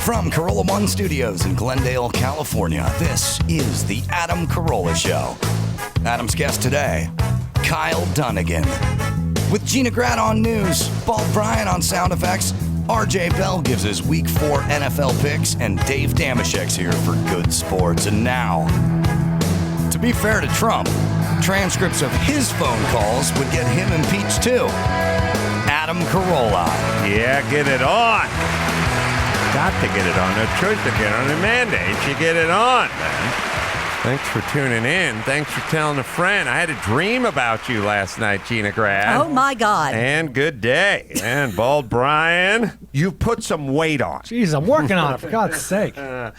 From Corolla One Studios in Glendale, California, this is The Adam Carolla Show. Adam's guest today, Kyle Dunnigan. With Gina Grad on news, Paul Bryan on sound effects, RJ Bell gives his Week 4 NFL picks, and Dave Damashek's here for good sports. And now, to be fair to Trump, transcripts of his phone calls would get him impeached too. Adam Carolla. Yeah, get it on. Got to get it on. No choice to get on. The mandate, you get it on, man. Thanks for tuning in. Thanks for telling a friend. I had a dream about you last night, Gina Grad. Oh, my God. And good day. And Bald Brian, you put some weight on. Jeez, I'm working on it, for God's sake. That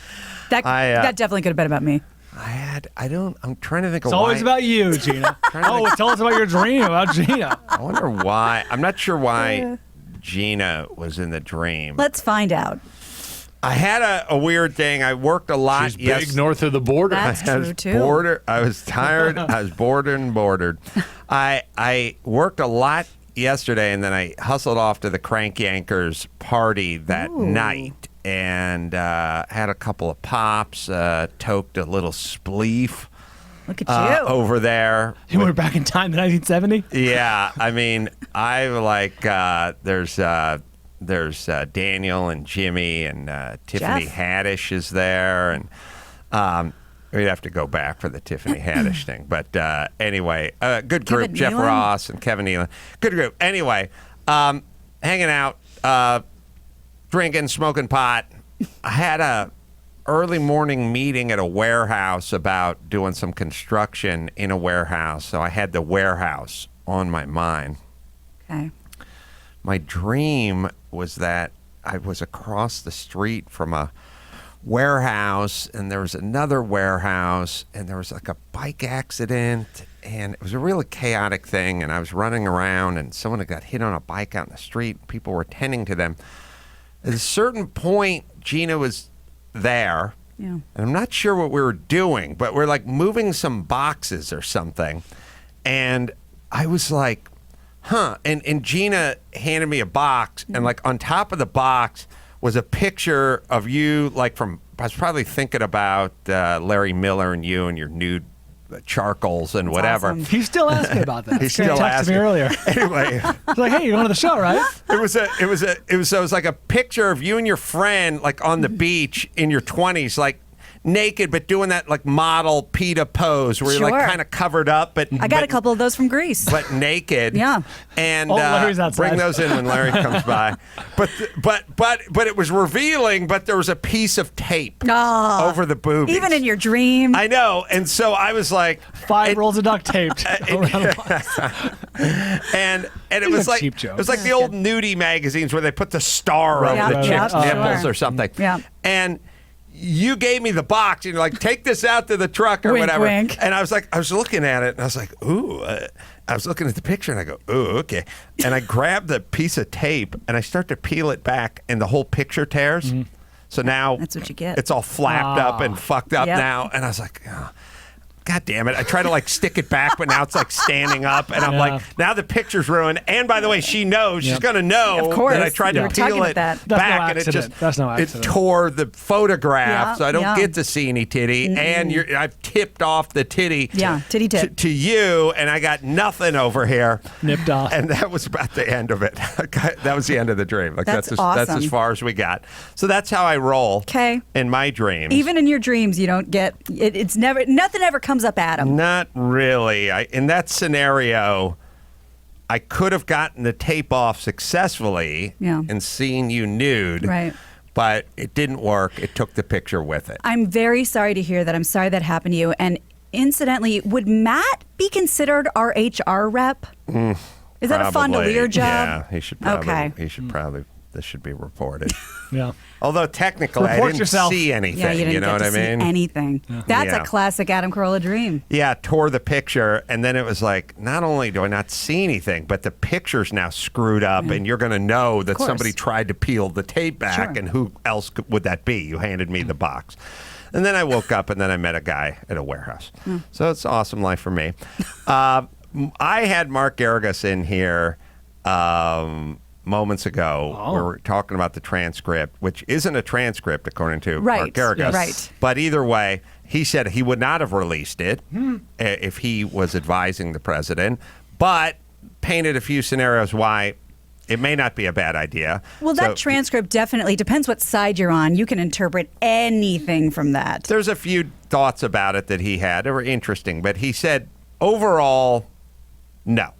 definitely could have been about me. I'm trying to think of It's why. always about you, Gina. Tell us about your dream about Gina. I wonder why. I'm not sure why Gina was in the dream. Let's find out. I had a weird thing. I worked a lot. She's big north of the border. That's true, too. I was tired. I was bordered. I worked a lot yesterday, and then I hustled off to the Crank Yankers party that night, and had a couple of pops, toked a little spleef. Look at you. Over there. You were back in time, 1970? Yeah, I mean, there's Daniel and Jimmy, and Tiffany Haddish is there, and we'd have to go back for the Tiffany Haddish thing. But anyway, good group. Kevin Jeff Nealon? Ross and Kevin Nealon. Good group. Anyway, hanging out, drinking, smoking pot. I had a early morning meeting at a warehouse about doing some construction in a warehouse. So I had the warehouse on my mind. Okay. My dream was that I was across the street from a warehouse, and there was another warehouse, and there was like a bike accident, and it was a really chaotic thing, and I was running around, and someone had got hit on a bike out in the street, and people were tending to them. At a certain point, Gina was there, and I'm not sure what we were doing, but we're like moving some boxes or something, and I was like, and Gina handed me a box, and like on top of the box was a picture of you, like from, I was probably thinking about Larry Miller and you and your nude charcoals and whatever. Awesome. He's still asking about that. He's still He texted asking me earlier. Anyway, He's like, hey, you're going to the show, right? it was like a picture of you and your friend like on the beach in your 20s, like naked, but doing that like model PETA pose where you're like Sure. kind of covered up, but I got a couple of those from Greece. but naked. Yeah. And Larry's outside. bring those in when Larry comes by. But it was revealing. But there was a piece of tape over the boobies. Even in your dream. I know. And so I was like, 5 rolls of duct tape around the box. and it These was are like cheap jokes. it was like the old nudie magazines where they put the star Right, over the right, chick's right. nipples Sure. or something. Yeah. And you gave me the box, and you're like, take this out to the truck or Wink, whatever. wink. And I was looking at it, and I was like, ooh. I was looking at the picture, and I go, ooh, okay. And I grabbed the piece of tape, and I start to peel it back, and the whole picture tears. So now That's what you get. It's all flapped up and fucked up Yep. now. And I was like, oh, God damn it. I try to like stick it back, but now it's like standing up. And I'm like, now the picture's ruined. And by the way, she knows. She's going to know Of course. that I tried We to were talking peel about it that. That's back. no And it accident. just That's no accident. it tore the photograph. Yeah, So I don't yeah. get to see any titty. And I've tipped off the titty titty tip. to you. And I got nothing over here. Nipped off. And that was about the end of it. That was the end of the dream. Like That's that's awesome. as far as we got. So that's how I roll. 'Kay. In my dreams. Even in your dreams, you don't get it. It's never. Nothing ever comes up, Adam. Not really. In that scenario, I could have gotten the tape off successfully and seen you nude. Right. But it didn't work. It took the picture with it. I'm very sorry to hear that. I'm sorry that happened to you. And incidentally, would Matt be considered our HR rep? Is that a fondolier job? Yeah, he should probably. Okay. He should probably. This should be reported. Yeah. Although technically, I Report didn't yourself. see anything. Yeah, you didn't know get what to I see mean? anything. That's Yeah. a classic Adam Carolla dream. Yeah, tore the picture, and then it was like, not only do I not see anything, but the picture's now screwed up, and you're going to know that course. somebody tried to peel the tape back, Sure. and who else would that be? You handed me the box. And then I woke up, and then I met a guy at a warehouse. So it's an awesome life for me. I had Mark Geragos in here moments ago. Oh. We were talking about the transcript, which isn't a transcript according to Right. Geragos. Yes. Right. But either way, he said he would not have released it if he was advising the president, but painted a few scenarios why it may not be a bad idea. Well, that So transcript definitely depends what side you're on. You can interpret anything from that. there's a few thoughts about it that he had that were interesting, but he said overall, no,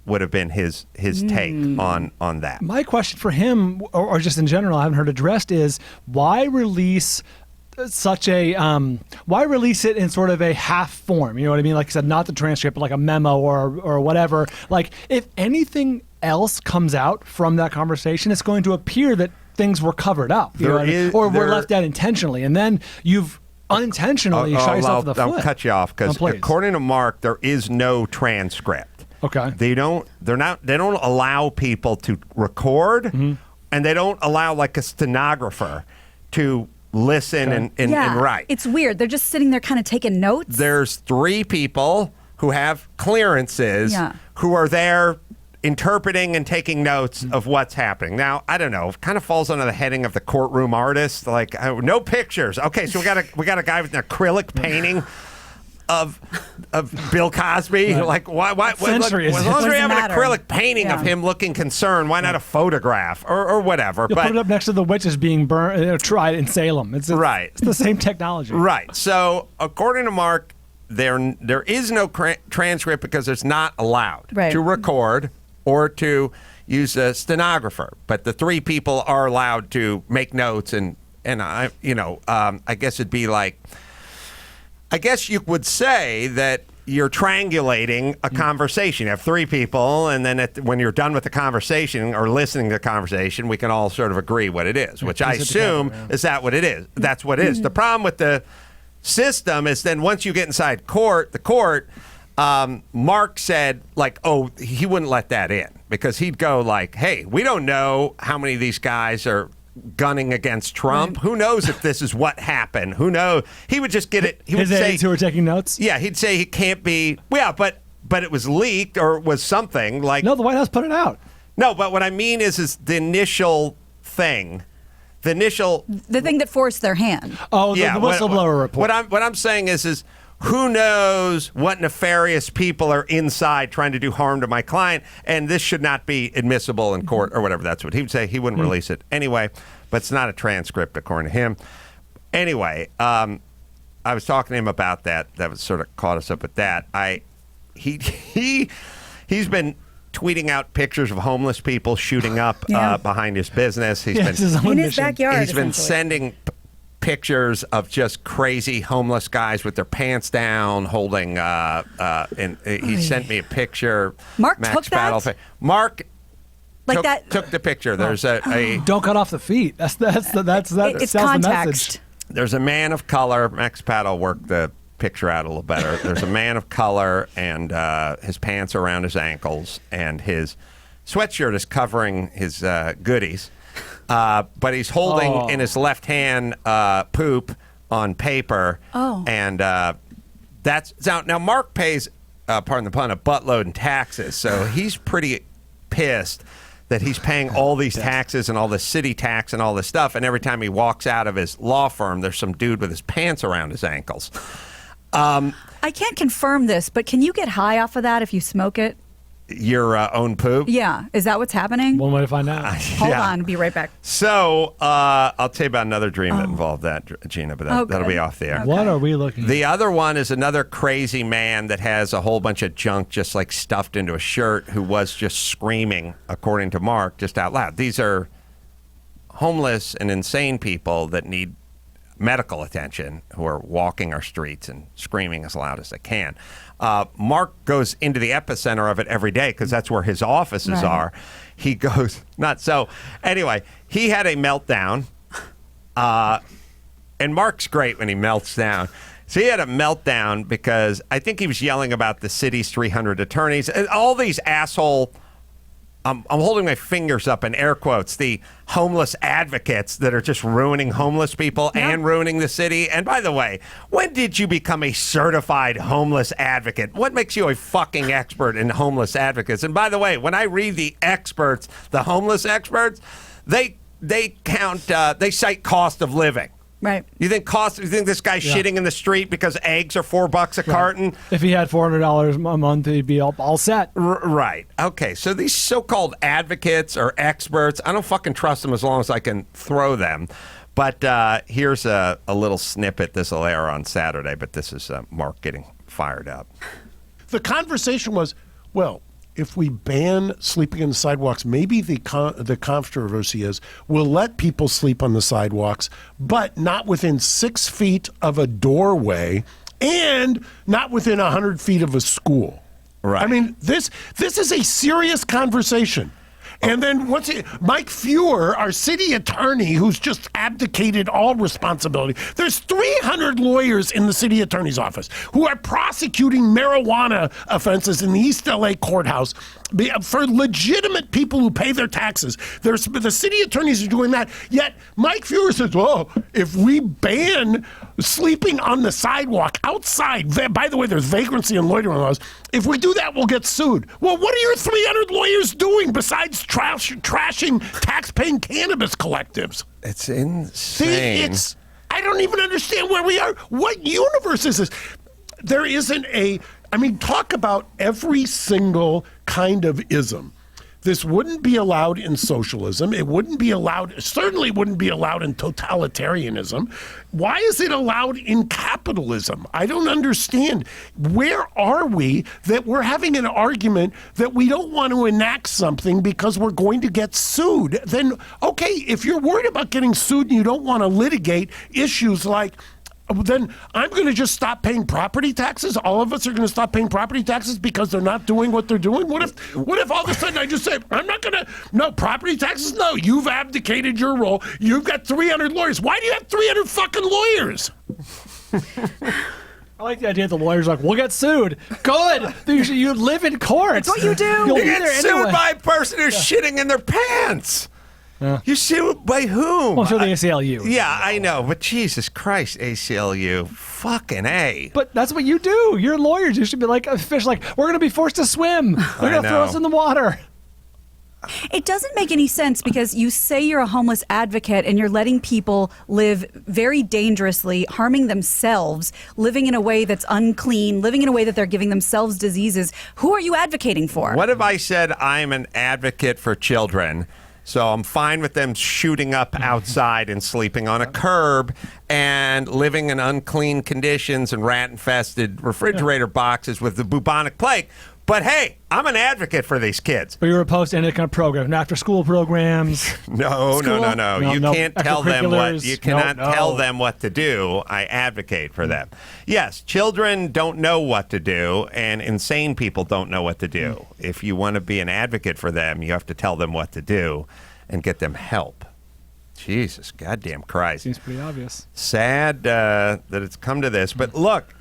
would have been his take on that. My question for him, or just in general, I haven't heard addressed, is why release why release it in sort of a half form? You know what I mean? Like I said, not the transcript, but like a memo or whatever. Like if anything else comes out from that conversation, it's going to appear that things were covered up, you know what I mean? Or were left out intentionally, and then you've unintentionally shot yourself in the foot. I'll cut you off because according to Mark, there is no transcript. Okay. They don't allow people to record, and they don't allow like a stenographer to listen and write. It's weird. They're just sitting there kind of taking notes. There's 3 people who have clearances who are there interpreting and taking notes of what's happening. Now, I don't know, it kind of falls under the heading of the courtroom artist, like no pictures. Okay, so we got a guy with an acrylic painting of Bill Cosby. Right. Like why as long as we have an matter. acrylic painting of him looking concerned, why not a photograph or whatever? You'll put it up next to the witches being tried in Salem. It's Right. It's the same technology. Right. So according to Mark, there is no transcript because it's not allowed to record or to use a stenographer. But the 3 people are allowed to make notes, and I guess it'd be like, I guess you would say that you're triangulating a conversation. You have 3 people, and then when you're done with the conversation or listening to the conversation, we can all sort of agree what it is, which I assume is that what it is. That's what it is. The problem with the system is then once you get inside the court, Mark said, like, oh, he wouldn't let that in because he'd go like, hey, we don't know how many of these guys are gunning against Trump. Who knows if this is what happened? Who knows? He would just get it. He would His say, aides who were taking notes? yeah, he'd say he can't be. Yeah, but it was leaked or was something like. No, the White House put it out. No, but what I mean is the initial thing. The thing that forced their hand. Oh, the whistleblower report. What I'm saying is who knows what nefarious people are inside trying to do harm to my client, and this should not be admissible in court or whatever. That's what he would say. He wouldn't release it anyway, but it's not a transcript according to him. Anyway, I was talking to him about that. That was sort of caught us up with that. He's been tweeting out pictures of homeless people shooting up behind his business. He's been in his backyard. He's been sending pictures of just crazy homeless guys with their pants down, holding. And he sent me a picture. Mark took that? Mark took the picture. There's a Don't cut off the feet. It's It's sells the context. message. There's a man of color. Max Pat will work the picture out a little better. There's a man of color, and his pants are around his ankles, and his sweatshirt is covering his goodies. But he's holding in his left hand poop on paper. Oh. And that's now Mark pays, pardon the pun, a buttload in taxes. So he's pretty pissed that he's paying all these taxes and all the city tax and all this stuff. And every time he walks out of his law firm, there's some dude with his pants around his ankles. I can't confirm this, but can you get high off of that if you smoke it? Your own poop? Yeah. Is that what's happening? One way to find out. Hold on. Be right back. So I'll tell you about another dream that involved that, Gina, but that'll be off the air. What are we looking at? The other one is another crazy man that has a whole bunch of junk just like stuffed into a shirt who was just screaming, according to Mark, just out loud. These are homeless and insane people that need medical attention who are walking our streets and screaming as loud as they can. Mark goes into the epicenter of it every day because that's where his offices are. He goes nuts. So anyway, he had a meltdown. And Mark's great when he melts down. So he had a meltdown because I think he was yelling about the city's 300 attorneys and all these asshole I'm holding my fingers up in air quotes, the homeless advocates that are just ruining homeless people and ruining the city. And by the way, when did you become a certified homeless advocate? What makes you a fucking expert in homeless advocates? And by the way, when I read the experts, the homeless experts, they count, they cite cost of living. Right. You think this guy's shitting in the street because eggs are $4 a carton? If he had $400 a month, he'd be all set. Right. Okay. So these so-called advocates or experts, I don't fucking trust them as long as I can throw them. But here's a little snippet. This will air on Saturday, but this is Mark getting fired up. The conversation was, well, if we ban sleeping on the sidewalks, maybe the controversy is we'll let people sleep on the sidewalks, but not within 6 feet of a doorway and not within 100 feet of a school. Right. I mean, this is a serious conversation. And then Mike Feuer, our city attorney, who's just abdicated all responsibility. There's 300 lawyers in the city attorney's office who are prosecuting marijuana offenses in the East LA courthouse for legitimate people who pay their taxes. The city attorneys are doing that. Yet Mike Feuer says, "Oh, if we ban sleeping on the sidewalk outside, by the way, there's vagrancy and loitering laws. If we do that, we'll get sued." Well, what are your 300 lawyers doing besides trashing tax-paying cannabis collectives? It's insane. See, I don't even understand where we are. What universe is this? There isn't talk about every single kind of ism. This wouldn't be allowed in socialism. It wouldn't be allowed, certainly wouldn't be allowed in totalitarianism. Why is it allowed in capitalism? I don't understand. Where are we that we're having an argument that we don't want to enact something because we're going to get sued? Then, okay, if you're worried about getting sued and you don't want to litigate issues like, then I'm going to just stop paying property taxes. All of us are going to stop paying property taxes because they're not doing what they're doing. What if all of a sudden I just say, I'm not going to, no, property taxes? No, you've abdicated your role. You've got 300 lawyers. Why do you have 300 fucking lawyers? I like the idea that the lawyer's like, we'll get sued. Good. You live in court. That's what you do. You'll You be get there sued anyway. by a person who's shitting in their pants. You sued by whom? Well, I'm sure the ACLU. Yeah, I know, but Jesus Christ, ACLU, fucking A. But that's what you do. You're lawyers. You should be like a fish. Like, we're going to be forced to swim. They're going to throw us in the water. It doesn't make any sense because you say you're a homeless advocate and you're letting people live very dangerously, harming themselves, living in a way that's unclean, living in a way that they're giving themselves diseases. Who are you advocating for? What if I said I'm an advocate for children? So I'm fine with them shooting up outside and sleeping on a curb and living in unclean conditions and rat-infested refrigerator boxes with the bubonic plague. But hey, I'm an advocate for these kids. But you're opposed to any kind of program, after-school programs. No. You can't tell them what. You cannot No. tell them what to do. I advocate for them. Yes, children don't know what to do, and insane people don't know what to do. If you want to be an advocate for them, you have to tell them what to do and get them help. Jesus, goddamn Christ! Seems pretty obvious. Sad that it's come to this, but look.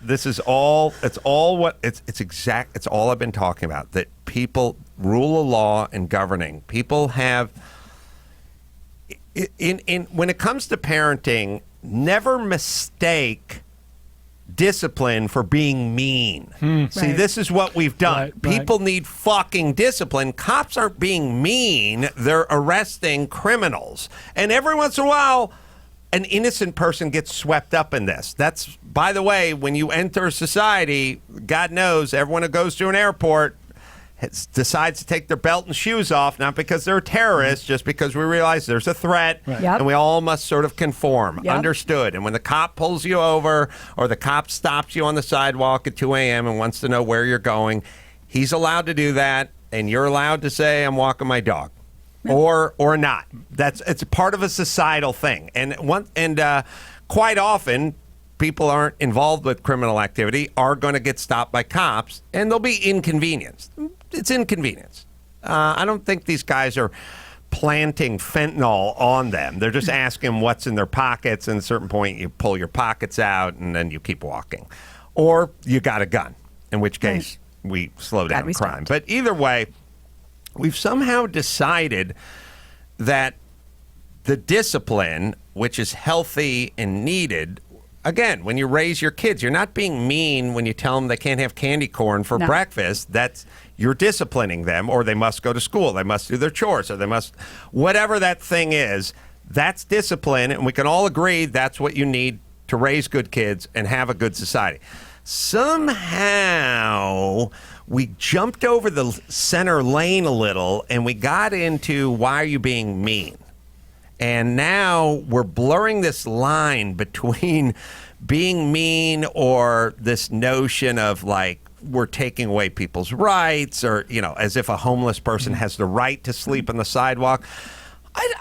This is all. It's all what it's exact. It's all I've been talking about. That people, rule of law and governing. People have in when it comes to parenting, never mistake discipline for being mean. See, Right. this is what we've done. Right. People need fucking discipline. Cops aren't being mean. They're arresting criminals, and every once in a while, an innocent person gets swept up in this. That's, by the way, when you enter society, God knows, everyone who goes to an airport decides to take their belt and shoes off, not because they're terrorists, just because we realize there's a threat, Yep. and we all must sort of conform. Yep. Understood. And when the cop pulls you over or the cop stops you on the sidewalk at 2 a.m. and wants to know where you're going, he's allowed to do that, and you're allowed to say, I'm walking my dog. Or not. It's a part of a societal thing, and quite often people aren't involved with criminal activity are going to get stopped by cops, and they'll be inconvenienced. It's inconvenience. I don't think these guys are planting fentanyl on them. They're just asking what's in their pockets, and at a certain point you pull your pockets out, and then you keep walking, or you got a gun, in which case we slow down we crime. stopped. But either way. we've somehow decided that the discipline, which is healthy and needed, again, when you raise your kids, you're not being mean when you tell them they can't have candy corn for breakfast. You're disciplining them, or they must go to school, they must do their chores, or they must, whatever that thing is, that's discipline, and we can all agree that's what you need to raise good kids and have a good society. Somehow we jumped over the center lane a little, and we got into why are you being mean? And now we're blurring this line between being mean or this notion of like we're taking away people's rights, or, you know, as if a homeless person has the right to sleep on the sidewalk.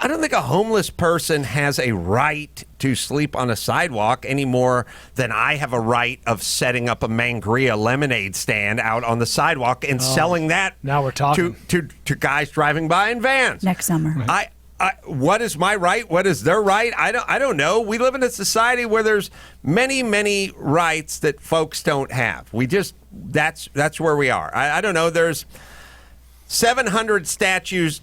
I don't think a homeless person has a right to sleep on a sidewalk any more than I have a right of setting up a Mangria lemonade stand out on the sidewalk and selling that now we're talking. to guys driving by in vans. Next summer. What is my right? What is their right? I don't know. We live in a society where there's many rights that folks don't have. That's where we are. I don't know. There's 700 statutes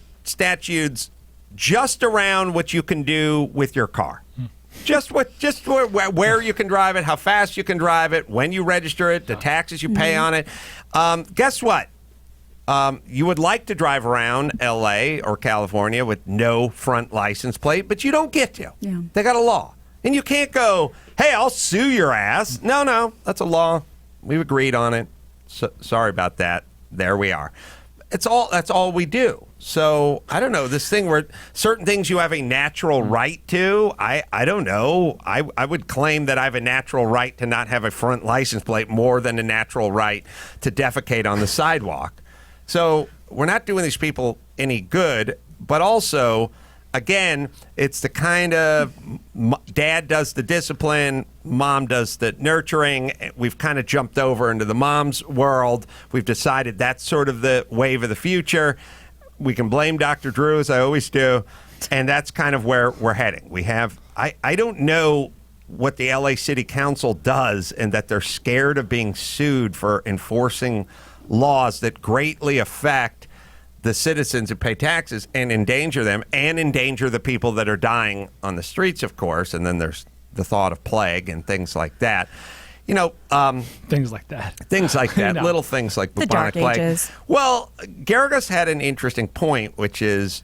just around what you can do with your car. Just where you can drive it, how fast you can drive it, when you register it, the taxes you pay on it. Guess what? You would like to drive around L.A. or California with no front license plate, but you don't get to. Yeah. They got a law. And you can't go, hey, I'll sue your ass. No, that's a law. We've agreed on it. So, sorry about that. There we are. That's all we do. So I don't know, this thing where certain things you have a natural right to, I don't know. I would claim that I have a natural right to not have a front license plate more than a natural right to defecate on the sidewalk. So we're not doing these people any good, but also, again, it's the kind of dad does the discipline, mom does the nurturing. We've kind of jumped over into the mom's world. We've decided that's sort of the wave of the future. We can blame Dr. Drew, as I always do, and that's kind of where we're heading. I don't know what the LA City Council does, and that they're scared of being sued for enforcing laws that greatly affect the citizens who pay taxes and endanger them, and endanger the people that are dying on the streets, of course. And then there's the thought of plague and things like that. You know, things like that. Things like that. No. Little things like The bubonic Dark plague. Ages. Well, Geragos had an interesting point, which is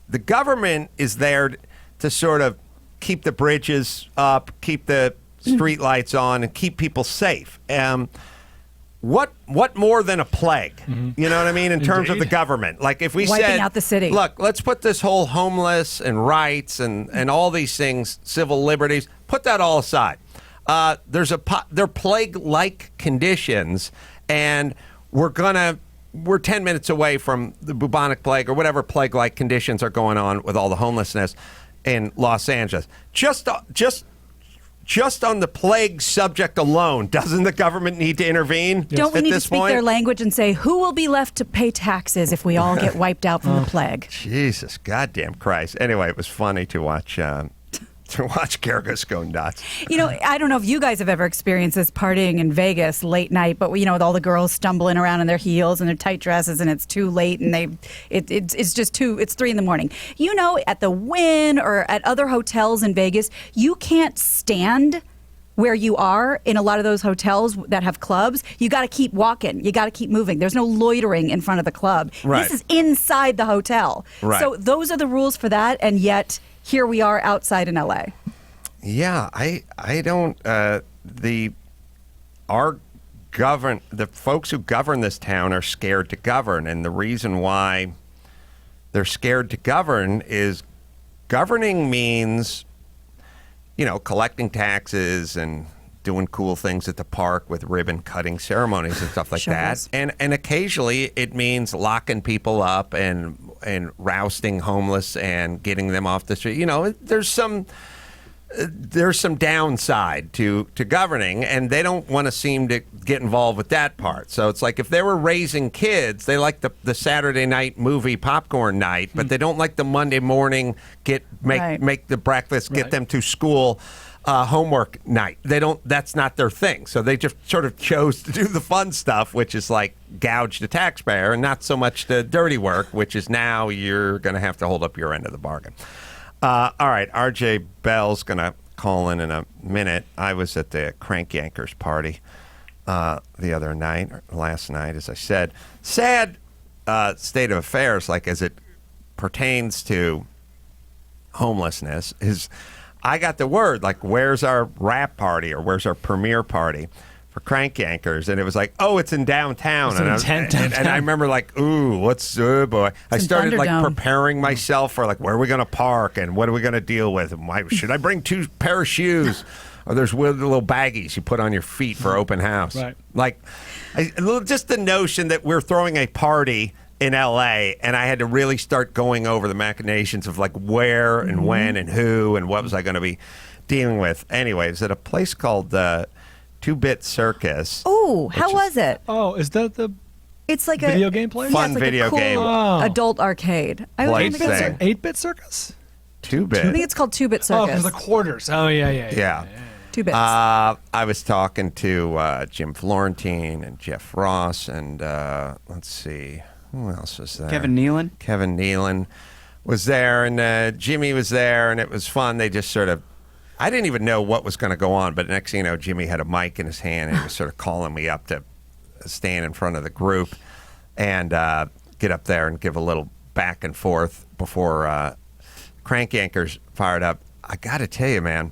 the government is there to sort of keep the bridges up, keep the street lights on, and keep people safe. What more than a plague? You know what I mean? In terms of the government. Like if we Wiping said, out the city. look, let's put this whole homeless and rights and all these things, civil liberties, put that all aside. They're plague-like conditions, and we're 10 minutes away from the bubonic plague or whatever plague-like conditions are going on with all the homelessness in Los Angeles. Just on the plague subject alone, doesn't the government need to intervene? Don't we at need to this speak point? their language and say, who will be left to pay taxes if we all get wiped out from the plague? Jesus, goddamn Christ! Anyway, it was funny to watch Geragos go nuts. You know, I don't know if you guys have ever experienced this partying in Vegas late night, but you know, with all the girls stumbling around in their heels and their tight dresses, and it's too late, and it's 3 a.m. You know, at the Wynn or at other hotels in Vegas, you can't stand where you are in a lot of those hotels that have clubs. You got to keep walking. You got to keep moving. There's no loitering in front of the club. Right. This is inside the hotel. Right. So those are the rules for that, and yet here we are outside in LA. Yeah, I don't. The folks who govern this town are scared to govern, and the reason why they're scared to govern is governing means, you know, collecting taxes and doing cool things at the park with ribbon cutting ceremonies and stuff like Shovels. that. And occasionally it means locking people up and rousting homeless and getting them off the street. You know, there's some downside to governing, and they don't want to seem to get involved with that part. So it's like if they were raising kids, they like the Saturday night movie popcorn night, but they don't like the Monday morning make the breakfast, get them to school. homework night. They don't. That's not their thing. So they just sort of chose to do the fun stuff, which is like gouge the taxpayer, and not so much the dirty work, which is now you're going to have to hold up your end of the bargain. All right, RJ Bell's going to call in a minute. I was at the Crank Yankers party the other night, or last night, as I said. Sad state of affairs, like as it pertains to homelessness, is I got the word, like, where's our wrap party or where's our premiere party for Crank Yankers? And it was like, oh, it's in downtown. It's And I remember like, ooh, what's, oh boy. I started like Thunderdome. preparing myself for like, where are we going to park and what are we going to deal with? And why should I bring 2 pair of shoes? Or there's little baggies you put on your feet for open house. Right. Like, just the notion that we're throwing a party in L.A. and I had to really start going over the machinations of like where and when and who and what was I going to be dealing with. Anyways, at a place called 2-Bit Circus. Oh, how was it? Oh, is that the It's like video a game place? Fun it's like video a cool game. Oh. adult arcade. I Place think it's- thing. 8-Bit Circus? 2-Bit. I think it's called 2-Bit Oh, Circus. because the quarters. Oh, yeah. Yeah. 2 bits. I was talking to Jim Florentine and Jeff Ross and let's see, who else was there? Kevin Nealon? Kevin Nealon was there, and Jimmy was there, and it was fun. They just sort of, I didn't even know what was going to go on, but next thing you know, Jimmy had a mic in his hand, and he was sort of calling me up to stand in front of the group and get up there and give a little back and forth before Crank Yankers fired up. I got to tell you, man,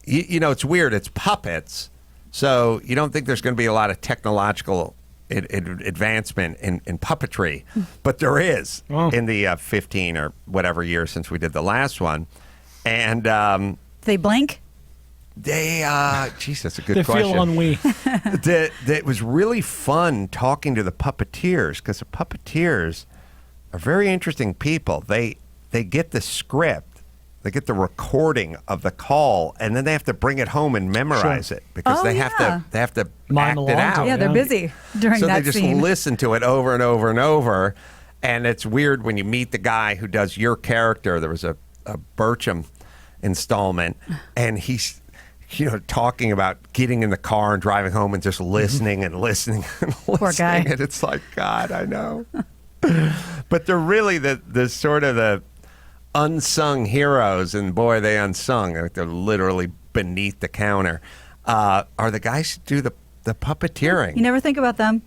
you know, it's weird. It's puppets, so you don't think there's going to be a lot of technological advancement in puppetry, but there is in the 15 or whatever years since we did the last one. And They blink? geez, that's a good They question. feel ennui. It was really fun talking to the puppeteers, because the puppeteers are very interesting people. They get the script. They get the recording of the call, and then they have to bring it home and memorize it because Oh, they yeah. have to Mime act along it to out. it, Yeah, they're yeah. busy during So that they just scene. listen to it over and over and over, and it's weird when you meet the guy who does your character. There was a Burcham installment, and he's talking about getting in the car and driving home and just listening and listening and listening. Poor guy. And it's like, God, I know. But they're really the sort of the unsung heroes, and boy, they unsung. Like, they're literally beneath the counter. Are the guys who do the puppeteering? You never think about them.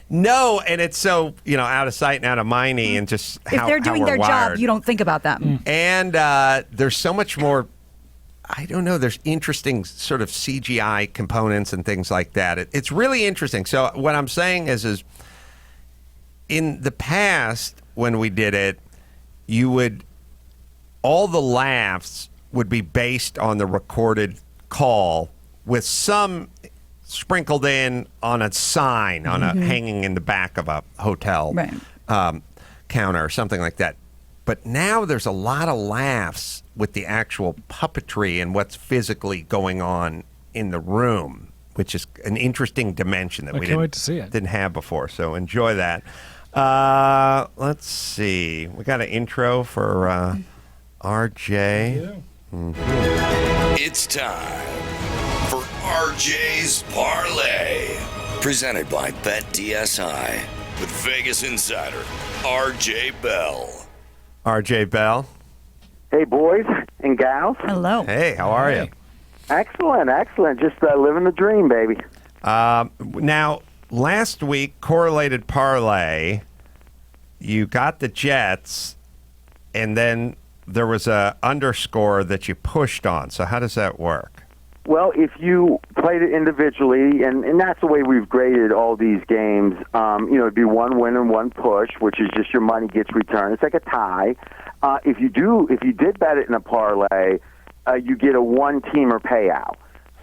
No, and it's so out of sight and out of mindy, and just If how they're doing how we're their wired. job, you don't think about them. And there's so much more. I don't know. There's interesting sort of CGI components and things like that. It's really interesting. So what I'm saying is in the past when we did it, all the laughs would be based on the recorded call, with some sprinkled in on a sign hanging in the back of a hotel Right. counter or something like that. But now there's a lot of laughs with the actual puppetry and what's physically going on in the room, which is an interesting dimension that I we can't wait to see it. didn't have before. So enjoy that. Let's see. We got an intro for RJ. It's time for RJ's Parlay, presented by BetDSI with Vegas insider RJ Bell. RJ Bell. Hey, boys and gals. Hello. Hey, how are you? Excellent, excellent. Just living the dream, baby. Now, last week, correlated parlay, you got the Jets, and then there was a underscore that you pushed on. So how does that work? Well, if you played it individually, and that's the way we've graded all these games, it'd be one win and one push, which is just your money gets returned. It's like a tie. If you did bet it in a parlay, you get a one-teamer payout.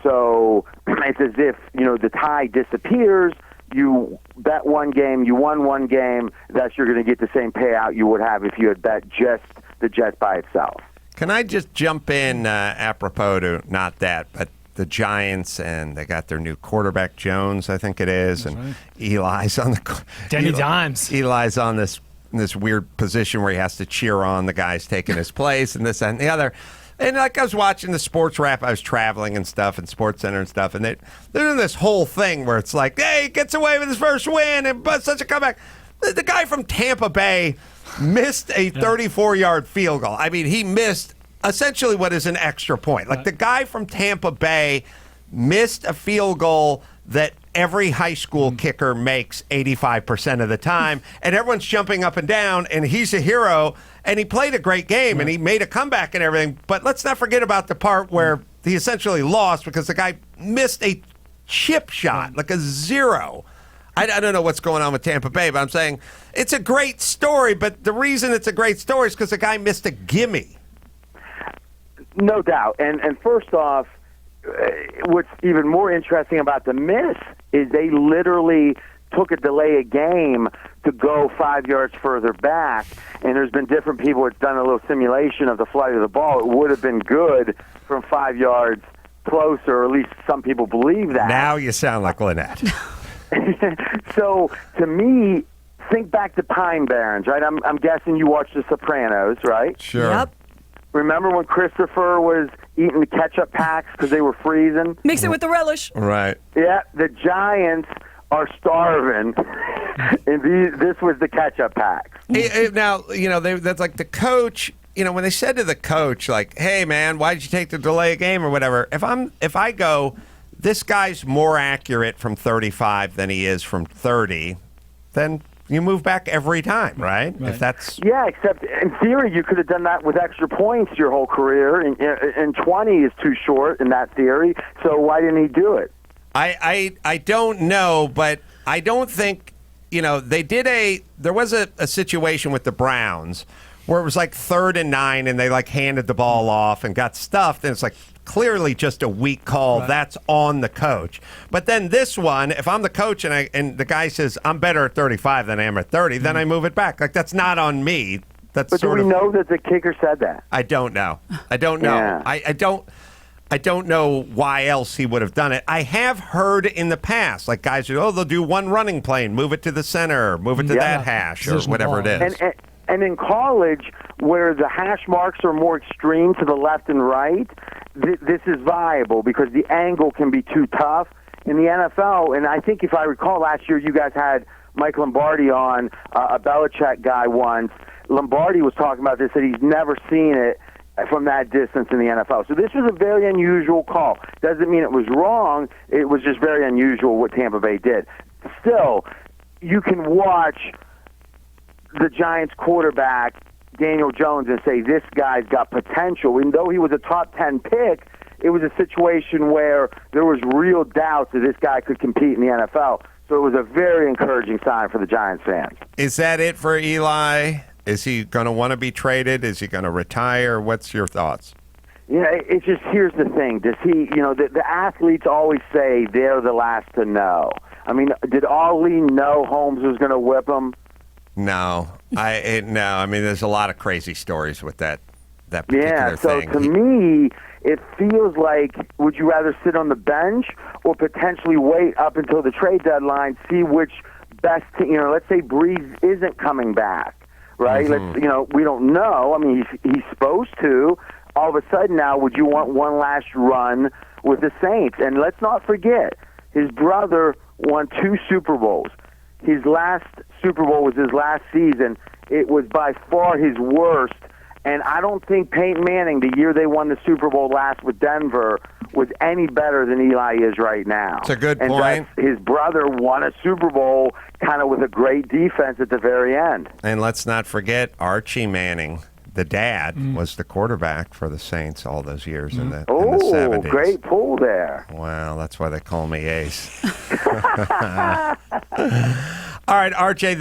So it's as if, the tie disappears, you bet one game, you won one game, that's you're going to get the same payout you would have if you had bet just the Jets by itself. Can I just jump in apropos to not that, but the Giants, and they got their new quarterback, Jones, I think it is, and Eli's on the Danny Dimes. Eli's on this weird position where he has to cheer on the guys taking his place and this and the other. And like I was watching the sports wrap, I was traveling and stuff, and Sports Center and stuff, and they're doing this whole thing where it's like, hey, he gets away with his first win, and but such a comeback. The guy from Tampa Bay missed a 34-yard field goal. I mean, he missed essentially what is an extra point. Like the guy from Tampa Bay missed a field goal that every high school kicker makes 85% of the time, and everyone's jumping up and down, and he's a hero, and he played a great game, and he made a comeback and everything. But let's not forget about the part where he essentially lost because the guy missed a chip shot, like a zero. I don't know what's going on with Tampa Bay, but I'm saying it's a great story, but the reason it's a great story is because the guy missed a gimme. No doubt. And first off, what's even more interesting about the miss is they literally took a delay a game to go 5 yards further back, and there's been different people that's done a little simulation of the flight of the ball. It would have been good from 5 yards closer, or at least some people believe that. Now you sound like Lynette. So, to me, think back to Pine Barrens, right? I'm guessing you watched The Sopranos, right? Sure. Yep. Remember when Christopher was eating the ketchup packs because they were freezing? Mix it with the relish. Right. Yeah, the Giants are starving, and this was the ketchup packs. Now, that's like the coach. When they said to the coach, like, "Hey, man, why did you take the delay game or whatever?" If I go, this guy's more accurate from 35 than he is from 30, then you move back every time, right? If that's except in theory you could have done that with extra points your whole career, and 20 is too short in that theory. So why didn't he do it? I don't know, but I don't think they did there was a situation with the Browns where it was like 3rd and 9 and they like handed the ball off and got stuffed, and it's like clearly just a weak call. Right. That's on the coach. But then this one, if I'm the coach and the guy says I'm better at 35 than I am at 30, then I move it back. Like that's not on me. That's but do we know that the kicker said that? I don't know. Yeah. I don't know why else he would have done it. I have heard in the past, like guys they'll do one running play and move it to the center, move it to that hash or whatever it is. And in college, where the hash marks are more extreme to the left and right, this is viable because the angle can be too tough. In the NFL, and I think if I recall last year, you guys had Mike Lombardi on, a Belichick guy once. Lombardi was talking about this, that he's never seen it from that distance in the NFL. So this was a very unusual call. Doesn't mean it was wrong. It was just very unusual what Tampa Bay did. Still, you can watch the Giants quarterback, Daniel Jones, and say this guy's got potential. Even though he was a top 10 pick, it was a situation where there was real doubts that this guy could compete in the NFL. So it was a very encouraging sign for the Giants fans. Is that it for Eli? Is he going to want to be traded? Is he going to retire? What's your thoughts? It's just, here's the thing. Does he, the athletes always say they're the last to know. I mean, did Ali know Holmes was going to whip him? No. I mean, there's a lot of crazy stories with that particular thing. Yeah, so to me, it feels like, would you rather sit on the bench or potentially wait up until the trade deadline, see which best team, let's say Breeze isn't coming back. Right? Mm-hmm. We don't know. I mean, he's supposed to. All of a sudden now, would you want one last run with the Saints? And let's not forget, his brother won 2 Super Bowls. His last Super Bowl was his last season. It was by far his worst. And I don't think Peyton Manning, the year they won the Super Bowl last with Denver, was any better than Eli is right now. It's a good point. His brother won a Super Bowl kind of with a great defense at the very end. And let's not forget Archie Manning, the dad, was the quarterback for the Saints all those years in the 70s. Oh, great pull there. Wow, that's why they call me Ace. All right, RJ,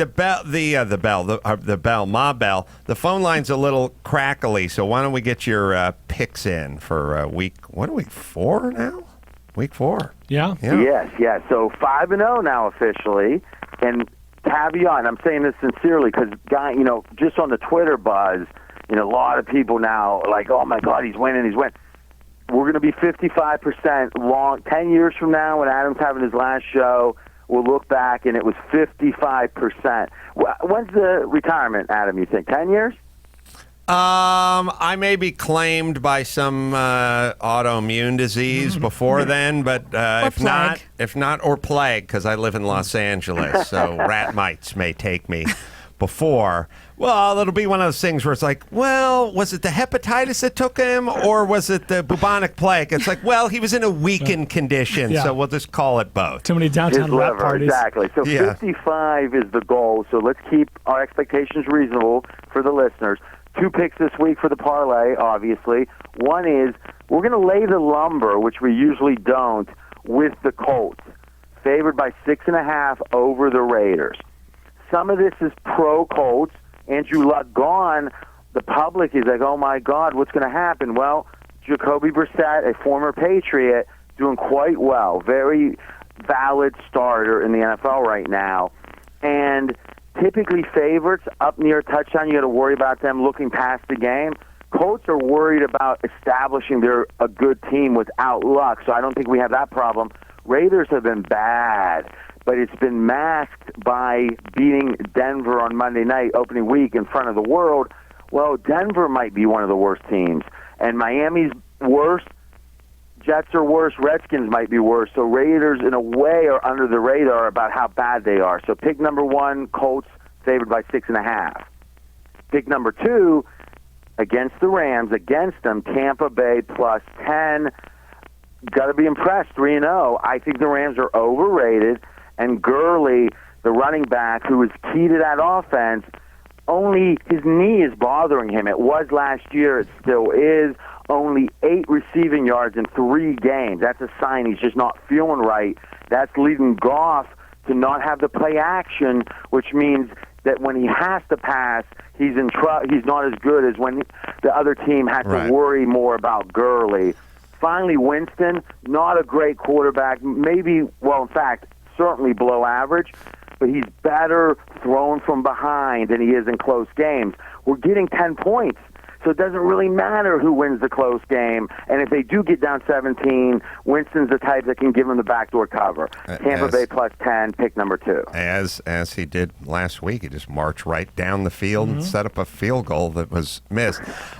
Ma Bell. The phone line's a little crackly, so why don't we get your picks in for week? What are we 4 now? Week 4. Yeah. Yes. So 5-0 now officially, and caveat. And I'm saying this sincerely because just on the Twitter buzz, a lot of people now are like, oh my God, he's winning. We're going to be 55% long. 10 years from now, when Adam's having his last show, we'll look back and it was 55%. When's the retirement, Adam? You think 10 years? I may be claimed by some autoimmune disease before then, but if not, or plague, because I live in Los Angeles, so rat mites may take me before. Well, it'll be one of those things where it's like, well, was it the hepatitis that took him, or was it the bubonic plague? It's like, well, he was in a weakened condition, so we'll just call it both. Too many downtown His rap liver, parties. exactly. So 55 is the goal. So let's keep our expectations reasonable for the listeners. 2 picks this week for the parlay, obviously. One is we're going to lay the lumber, which we usually don't, with the Colts, favored by 6.5 over the Raiders. Some of this is pro-Colts. Andrew Luck gone. The public is like, oh, my God, what's going to happen? Well, Jacoby Brissett, a former Patriot, doing quite well. Very valid starter in the NFL right now. And typically favorites up near a touchdown, you got to worry about them looking past the game. Colts are worried about establishing they're a good team without Luck, so I don't think we have that problem. Raiders have been bad, but it's been masked by beating Denver on Monday night, opening week, in front of the world. Well, Denver might be one of the worst teams, and Miami's worse. Jets are worse. Redskins might be worse. So Raiders, in a way, are under the radar about how bad they are. So pick number 1, Colts, favored by 6.5. Pick number 2, against the Rams, against them, Tampa Bay plus 10. Got to be impressed, 3-0. I think the Rams are overrated. And Gurley, the running back, who is key to that offense, only his knee is bothering him. It was last year. It still is. Only 8 receiving yards in 3 games. That's a sign he's just not feeling right. That's leading Goff to not have the play action, which means that when he has to pass, he's in he's not as good as when the other team has to worry more about Gurley. Finally, Winston, not a great quarterback. Maybe, well, in fact, certainly below average, but he's better thrown from behind than he is in close games. We're getting 10 points, so it doesn't really matter who wins the close game. And if they do get down 17, Winston's the type that can give them the backdoor cover. Tampa Bay plus 10, pick number 2. As he did last week, he just marched right down the field and set up a field goal that was missed.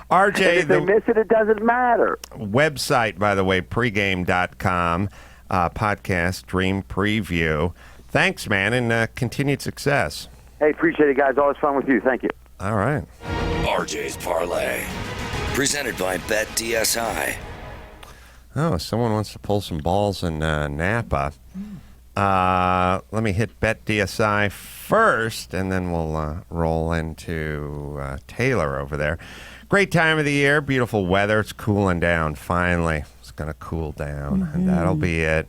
RJ, if they miss it, it doesn't matter. Website, by the way, pregame.com, podcast, Dream Preview. Thanks, man, and continued success. Hey, appreciate it, guys. Always fun with you. Thank you. All right. RJ's Parlay, presented by BetDSI. Oh, someone wants to pull some balls in Napa. Let me hit BetDSI first, and then we'll roll into Taylor over there. Great time of the year, beautiful weather. It's cooling down, finally. It's going to cool down, and that'll be it.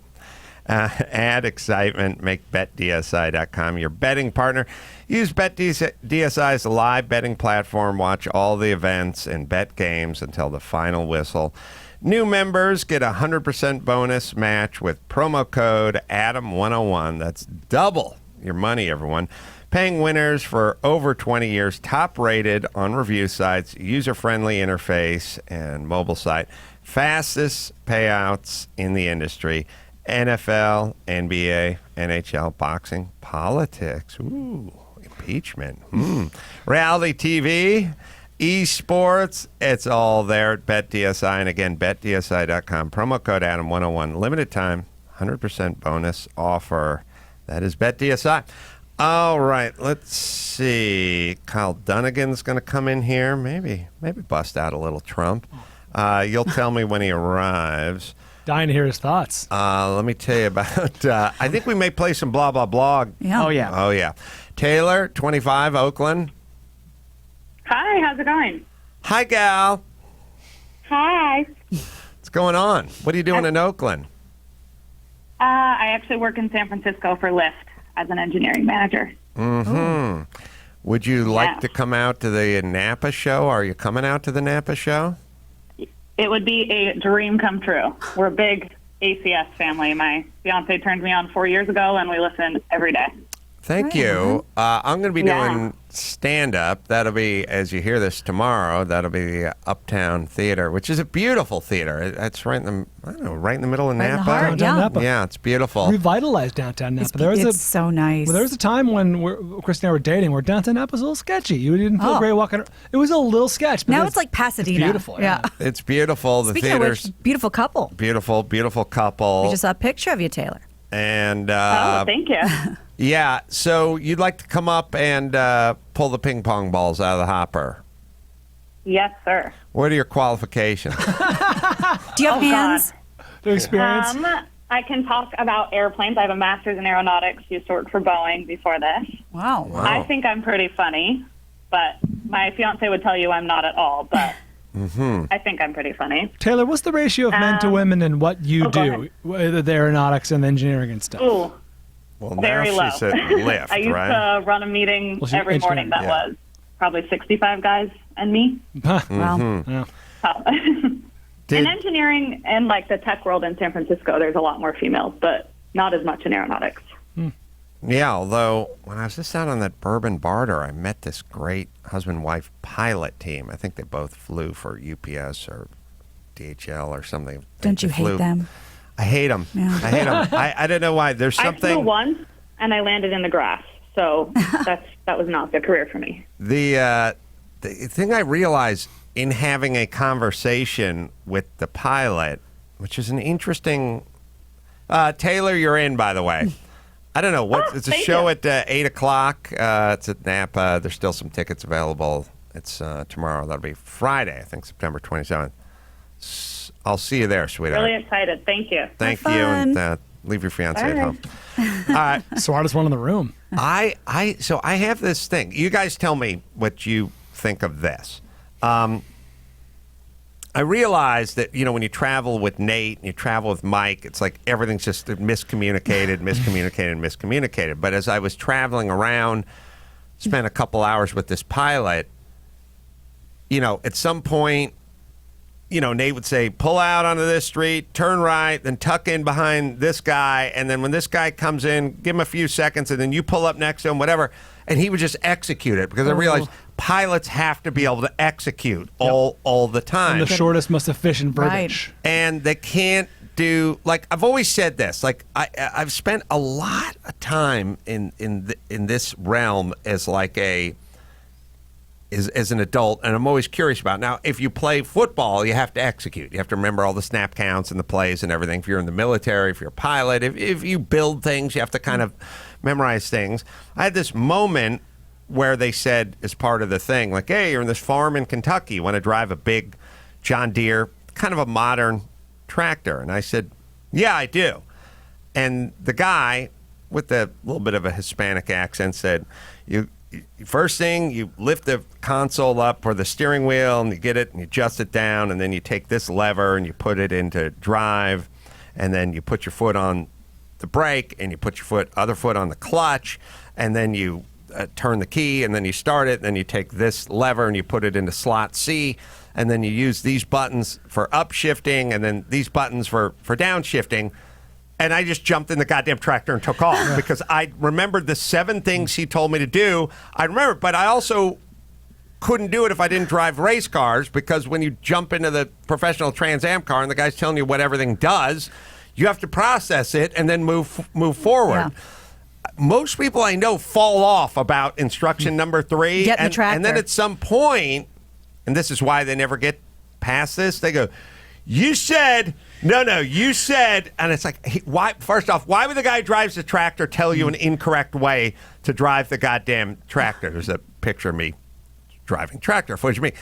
Add excitement. Make BetDSI.com your betting partner. Use BetDSI's live betting platform. Watch all the events and bet games until the final whistle. New members get a 100% bonus match with promo code ADAM101. That's double your money, everyone. Paying winners for over 20 years. Top rated on review sites. User-friendly interface and mobile site. Fastest payouts in the industry. NFL, NBA, NHL, boxing, politics, impeachment, reality TV, esports, it's all there at BetDSI. And again, BetDSI.com, promo code Adam101, limited time, 100% bonus offer. That is BetDSI. All right, let's see. Kyle Dunnigan's going to come in here, maybe bust out a little Trump. You'll tell me when he arrives. Dying to hear his thoughts. Let me tell you about, I think we may play some blah, blah, blah. Yeah. Oh, yeah. Taylor, 25, Oakland. Hi, how's it going? Hi, gal. Hi. What's going on? What are you doing in Oakland? I actually work in San Francisco for Lyft as an engineering manager. Mm-hmm. Would you like to come out to the Napa show? Are you coming out to the Napa show? It would be a dream come true. We're a big ACS family. My fiance turned me on 4 years ago, and we listen every day. Thank you. I'm going to be doing stand-up. That'll be, as you hear this tomorrow, that'll be the Uptown Theater, which is a beautiful theater. It's right in the, I don't know, right in the middle of Right in the Napa. heart, Downtown yeah. Napa. Yeah, it's beautiful. Revitalized downtown Napa. It's so nice. Well, there was a time when Chris and I were dating where downtown Napa was a little sketchy. You didn't feel great walking around. It was a little sketch. But Now it's like Pasadena. It's beautiful. Yeah. It's beautiful. The Speaking of theater's which, beautiful couple. beautiful, beautiful couple. We just saw a picture of you, Taylor. And Thank you. yeah, so you'd like to come up and pull the ping pong balls out of the hopper. Yes, sir. What are your qualifications? Do you have God. hands? the experience. I can talk about airplanes. I have a master's in aeronautics. Used to work for Boeing before this. Wow. I think I'm pretty funny, but my fiance would tell you I'm not at all. But I think I'm pretty funny. Taylor, what's the ratio of men to women and what you go do, whether the aeronautics and engineering and stuff? Ooh, Well, very now low. she's at lift, I used right? to run a meeting Well, she's every engineering, morning that yeah. was probably 65 guys and me. Wow. Yeah. In engineering and like the tech world in San Francisco, there's a lot more females, but not as much in aeronautics. Yeah, although when I was just out on that Bourbon Barter, I met this great husband-wife pilot team. I think they both flew for UPS or DHL or something. Don't you They flew- hate them? I hate them. Yeah. I hate them. I don't know why. There's I flew something. once and I landed in the grass, so that was not the career for me. The thing I realized in having a conversation with the pilot, which is an interesting. Taylor, you're in, by the way. I don't know what. It's a thank show you. at 8 o'clock. It's at Napa. There's still some tickets available. It's tomorrow. That'll be Friday, I think, September 27th. I'll see you there, sweetheart. Really excited. Thank you. Thank Have you, and fun. leave your fiance Bye. at home. All right. Smartest one in the room. So I have this thing. You guys tell me what you think of this. I realize that, when you travel with Nate and you travel with Mike, it's like everything's just miscommunicated. But as I was traveling around, spent a couple hours with this pilot, at some point, Nate would say, pull out onto this street, turn right, then tuck in behind this guy. And then when this guy comes in, give him a few seconds, and then you pull up next to him, whatever. And he would just execute it because I realized pilots have to be able to execute all the time. And the shortest, most efficient verbiage. And they can't do, like, I've always said this, like, I've spent a lot of time in this realm as like as an adult, and I'm always curious about. Now, if you play football, you have to execute. You have to remember all the snap counts and the plays and everything. If you're in the military, if you're a pilot, if you build things, you have to kind of memorize things. I had this moment where they said, as part of the thing, like, hey, you're in this farm in Kentucky. You want to drive a big John Deere, kind of a modern tractor? And I said, yeah, I do. And the guy with a little bit of a Hispanic accent said, first thing, you lift the console up or the steering wheel and you get it and you adjust it down, and then you take this lever and you put it into drive, and then you put your foot on the brake and you put your other foot on the clutch, and then you turn the key, and then you start it, and then you take this lever and you put it into slot C, and then you use these buttons for upshifting and then these buttons for downshifting. And I just jumped in the goddamn tractor and took off because I remembered the 7 things he told me to do. I remember, but I also couldn't do it if I didn't drive race cars, because when you jump into the professional Trans Am car and the guy's telling you what everything does, you have to process it and then move forward. Yeah. Most people I know fall off about instruction number 3. Get in the tractor. And then at some point, and this is why they never get past this, they go, you said, you said, and it's like, why? First off, why would the guy who drives the tractor tell you an incorrect way to drive the goddamn tractor? There's a picture of me driving tractor footage of me.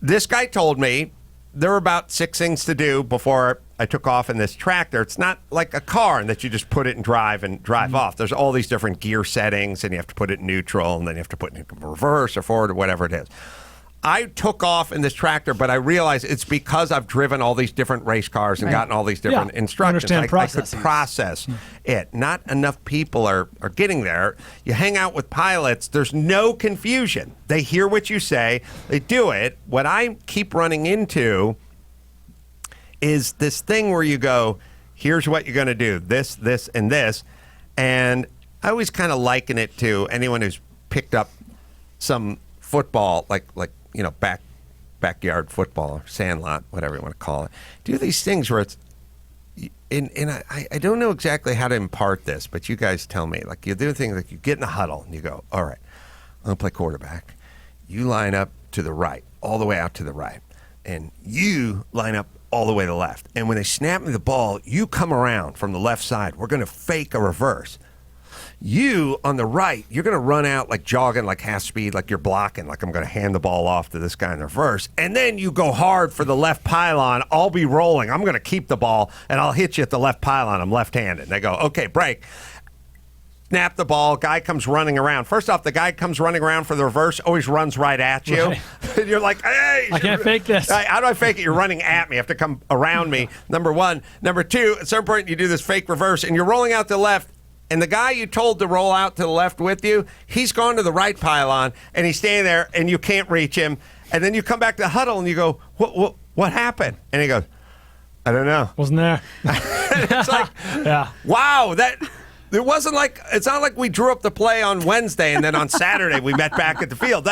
This guy told me there were about 6 things to do before I took off in this tractor. It's not like a car in that you just put it in drive and drive off. There's all these different gear settings, and you have to put it in neutral, and then you have to put it in reverse or forward or whatever it is. I took off in this tractor, but I realized it's because I've driven all these different race cars and gotten all these different instructions. Understand I could processes. process it. Not enough people are getting there. You hang out with pilots, there's no confusion. They hear what you say, they do it. What I keep running into is this thing where you go, here's what you're going to do, this, and this. And I always kind of liken it to anyone who's picked up some football, like backyard football or sandlot, whatever you want to call it. Do these things where it's, and I don't know exactly how to impart this, but you guys tell me. Like you do things like you get in the huddle and you go, all right, I'm going to play quarterback. You line up to the right, all the way out to the right. And you line up all the way to the left. And when they snap me the ball, you come around from the left side. We're going to fake a reverse. You, on the right, you're going to run out like jogging, like half speed, like you're blocking, like I'm going to hand the ball off to this guy in the reverse. And then you go hard for the left pylon. I'll be rolling. I'm going to keep the ball, and I'll hit you at the left pylon. I'm left-handed. And they go, okay, break. Snap the ball. Guy comes running around. First off, the guy comes running around for the reverse, always runs right at you. Right. And you're like, hey. I can't fake this. How do I fake it? You're running at me. You have to come around me, number one. Number two, at some point you do this fake reverse, and you're rolling out to the left. And the guy you told to roll out to the left with you, he's gone to the right pylon, and he's standing there, and you can't reach him. And then you come back to the huddle, and you go, what happened? And he goes, I don't know. Wasn't there? It's like, Yeah. wow, it wasn't like, it's not like we drew up the play on Wednesday, and then on Saturday we met back at the field.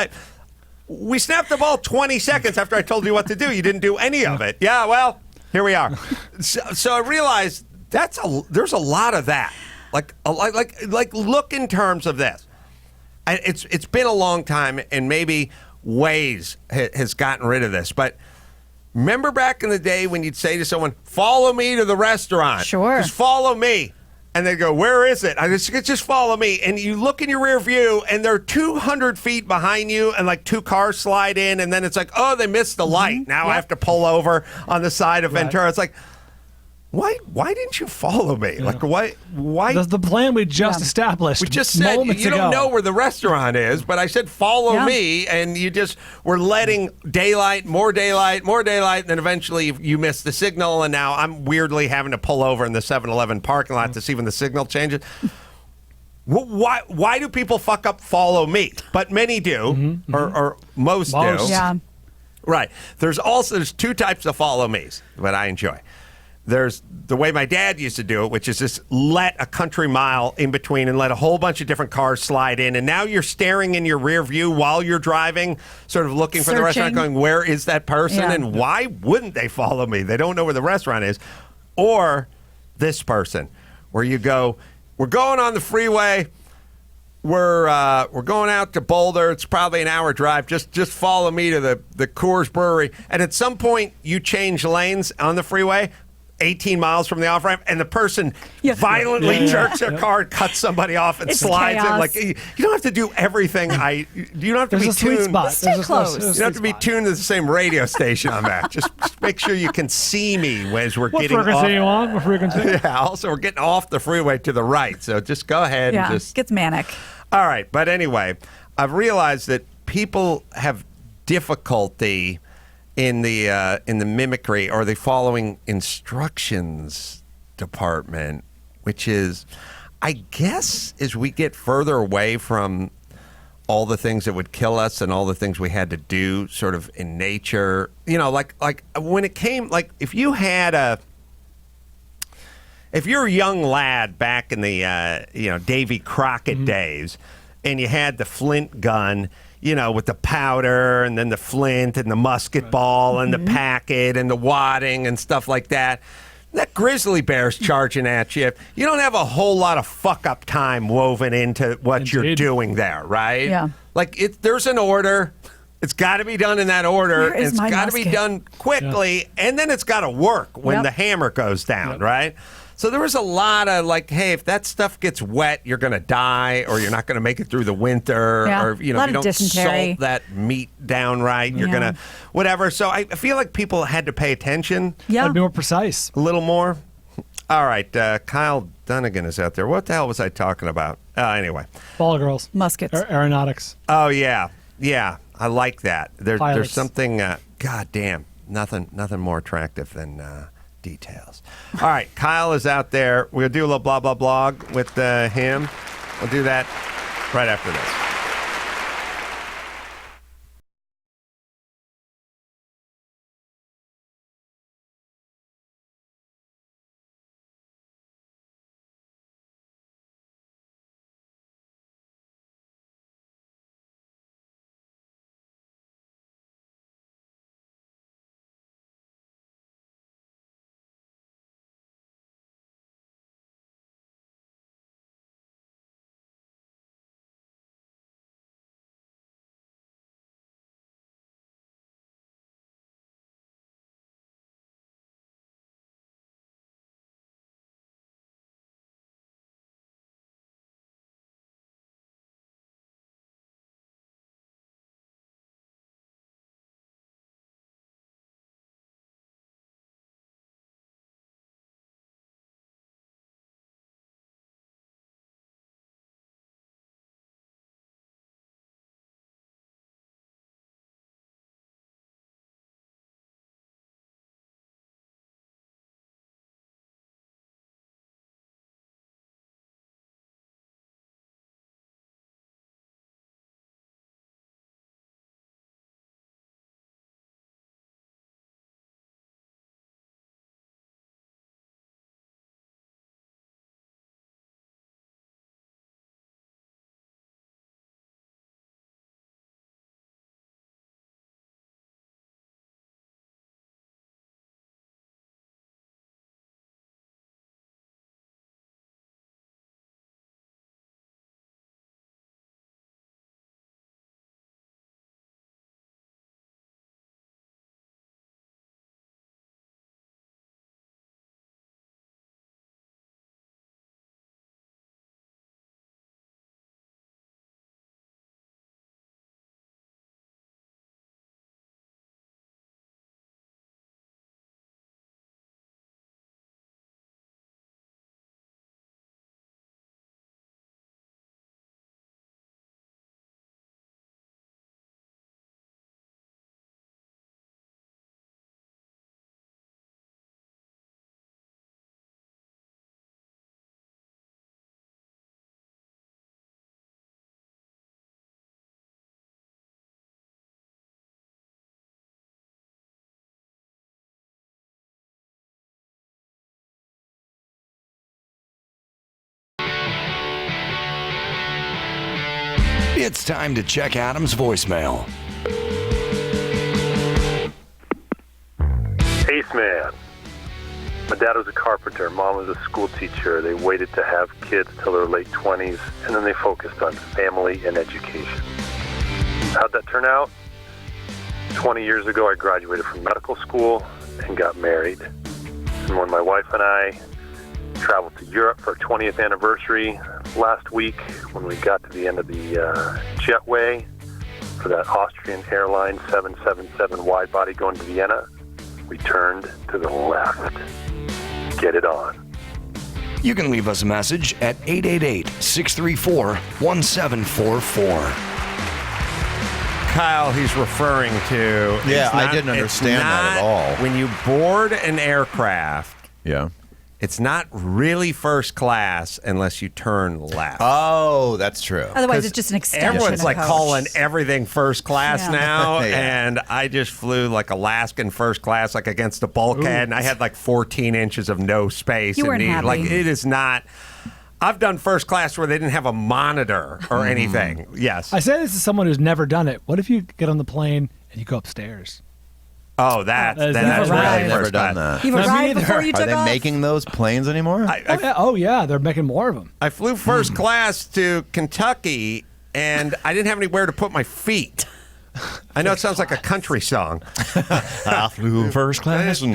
We snapped the ball 20 seconds after I told you what to do. You didn't do any of it. Yeah, well, here we are. So I realized there's a lot of that. Like look in terms of this. It's been a long time, and maybe Waze has gotten rid of this. But remember back in the day when you'd say to someone, "Follow me to the restaurant." Sure. Just follow me. And they go, "Where is it?" I just follow me. And you look in your rear view, and they're 200 feet behind you, and like two cars slide in, and then it's like, oh, they missed the light. Now I have to pull over on the side of Ventura. It's like, Why didn't you follow me? Yeah. Like, why? That's the plan we just established. We just said, moments you ago. don't know where the restaurant is, but I said, follow Yeah. me, and you just were letting daylight, more daylight, and then eventually you missed the signal, and now I'm weirdly having to pull over in the 7-Eleven parking lot to see when the signal changes. Why do people fuck up follow me? But many do, or most do. Yeah. Right. There's two types of follow me's that I enjoy. There's the way my dad used to do it, which is just let a country mile in between and let a whole bunch of different cars slide in. And now you're staring in your rear view while you're driving, sort of looking for the restaurant, going, where is that person? Yeah. And why wouldn't they follow me? They don't know where the restaurant is. Or this person, where you go, we're going on the freeway. We're going out to Boulder. It's probably an hour drive. Just follow me to the Coors Brewery. And at some point, you change lanes on the freeway, 18 miles from the off-ramp, and the person violently jerks their car and cuts somebody off and It's slides in. chaos. Like, you don't have to do everything. You don't have to There's be a sweet tuned. spot. Stay close. You don't have to be tuned to the same radio station on that. Just make sure you can see me as we're What getting off. frequency you want? What frequency? Yeah, also, we're getting off the freeway to the right. So just go ahead Yeah. and just... Gets manic. All right, but anyway, I've realized that people have difficulty in the mimicry or the following instructions department, which is, I guess, as we get further away from all the things that would kill us and all the things we had to do, sort of in nature, like when it came, like if you're a young lad back in the, Davy Crockett days, and you had the flint gun, with the powder and then the flint and the musket ball and the packet and the wadding and stuff like that, that grizzly bear's charging at you. You don't have a whole lot of fuck-up time woven into what you're doing there, right? Yeah. Like, there's an order. It's got to be done in that order. Where is It's my got to be musket? done quickly, and then it's got to work when Yep. the hammer goes down, right? So there was a lot of like, hey, if that stuff gets wet, you're going to die, or you're not going to make it through the winter, Yeah. or A lot if you of don't dysentery. salt that meat down right, you're Yeah. going to whatever. So I feel like people had to pay attention Yeah. I'd be more precise. a little more. All right, Kyle Dunnigan is out there. What the hell was I talking about? Anyway. Ball girls. Muskets. Aeronautics. Oh yeah, I like that. There's Pilots. something. God damn, nothing more attractive than details. All right, Kyle is out there. We'll do a little blah blah blog with him. We'll do that right after this. It's time to check Adam's voicemail. Ace man. My dad was a carpenter. Mom was a school teacher. They waited to have kids till their late 20s, and then they focused on family and education. How'd that turn out? 20 years ago, I graduated from medical school and got married. And when my wife and I traveled to Europe for our 20th anniversary last week, when we got to the end of the jetway for that Austrian Airlines 777 wide-body going to Vienna, we turned to the left. Get it on. You can leave us a message at 888-634-1744. Kyle, he's referring to. Yeah, it's I not- didn't understand it's that at not- all. When you board an aircraft, Yeah. it's not really first class unless you turn left. Oh, that's true. Otherwise, it's just an extension. Everyone's of like coach. calling everything first class Yeah. now, Yeah. and I just flew like Alaskan first class, like against a bulkhead, and I had like 14 inches of no space. You in weren't me. happy. Like it is not. I've done first class where they didn't have a monitor or anything. Yes. I say this as someone who's never done it. What if you get on the plane and you go upstairs? Oh, that's You've that's arrived. really I've never first done class. that. You've Not me arrived either. before you Are took they off? making those planes anymore? Oh yeah, they're making more of them. I flew first class to Kentucky, and I didn't have anywhere to put my feet. I know it sounds like a country song. I flew first class To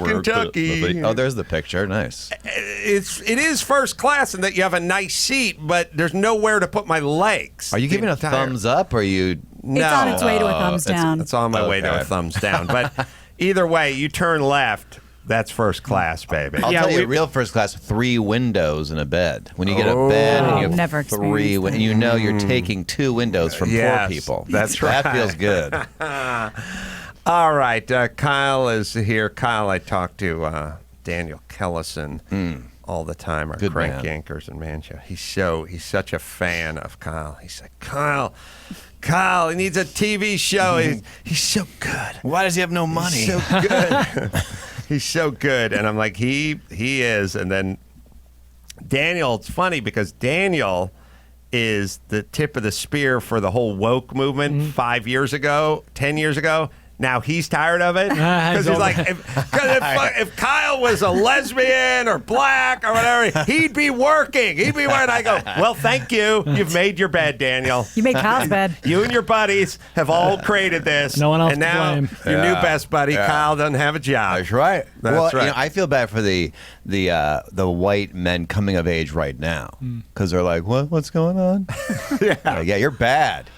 Kentucky. Oh, there's the picture. Nice. It is first class in that you have a nice seat, but there's nowhere to put my legs. Are you giving a thumbs up or are you? No. It's on its way to a thumbs down. It's on my way to a Okay. thumbs down. But either way, you turn left. That's first class, baby. I'll tell you, real first class, 3 windows in a bed. When you get a bed and you have Never 3, experienced that. you know you're taking 2 windows from Yes, poor people. that's right. That feels good. All right, Kyle is here. Kyle, I talk to Daniel Kellison all the time, our Good crank man. Yankers and Man Show. He's such a fan of Kyle. He's like, Kyle, he needs a TV show. He's so good. Why does he have no money? He's so good. He's so good. And I'm like, he is. And then Daniel, it's funny because Daniel is the tip of the spear for the whole woke movement 5 years ago, 10 years ago. Now he's tired of it because he's like, if Kyle was a lesbian or black or whatever, he'd be working. I go, well, thank you. You've made your bed, Daniel. You made Kyle's bed. You and your buddies have all created this. No one else and to now blame. your new best buddy, Kyle, doesn't have a job. That's right. That's well, right. I feel bad for the white men coming of age right now because they're like, what's going on? yeah, you're bad.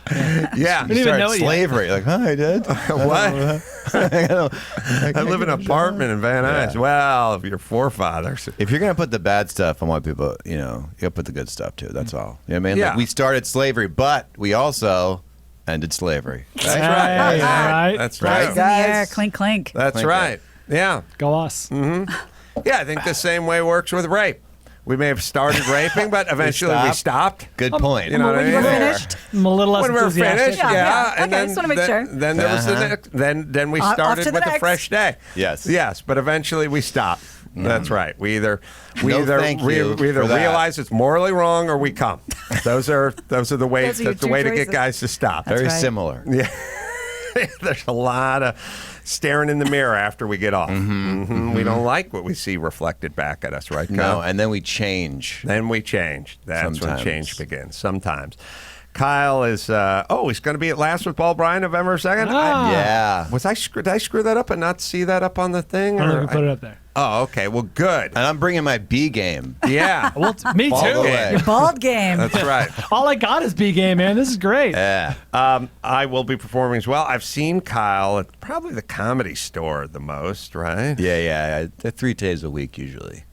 Yeah. didn't even You started know it yet. slavery. Like, hi, Dad. What? I live in an apartment in Van Nuys. Well, your forefathers. If you're gonna put the bad stuff on white people, you gotta put the good stuff too. That's all. You know what I mean? Yeah. Like, we started slavery, but we also ended slavery. Hey, all right. That's Right, right. In the air, guys? clink, clink. That's Like right. Yeah. Go us. Yeah, I think the same way works with rape. We may have started raping, but eventually we stopped. Good point. You know what I When you mean? were finished. I'm a little less When we were enthusiastic. finished, Yeah, yeah. yeah. And Okay, then, just wanna make sure. Then there was the next, then we Off started to the with a next. fresh day. Yes. Yes, but eventually we stopped. That's right. We either No, thank you we either for that. realize it's morally wrong or we come. Those are the ways. Those are your That's the two way to get choices. guys to stop. Very right. similar. Yeah. There's a lot of staring in the mirror after we get off. We don't like what we see reflected back at us, right, Kyle? No, and then we change. Then we change. That's when Sometimes. change begins. Sometimes. Kyle is, he's going to be at Last with Paul Bryan November 2nd. Yeah. Did I screw that up and not see that up on the thing? I don't know or if we put it up there. Oh, okay. Well, good. And I'm bringing my B game. Yeah. Well, me All the too. way. Your bald game. That's right. All I got is B game, man. This is great. Yeah. I will be performing as well. I've seen Kyle at probably the Comedy Store the most, right? Yeah. 3 days a week usually.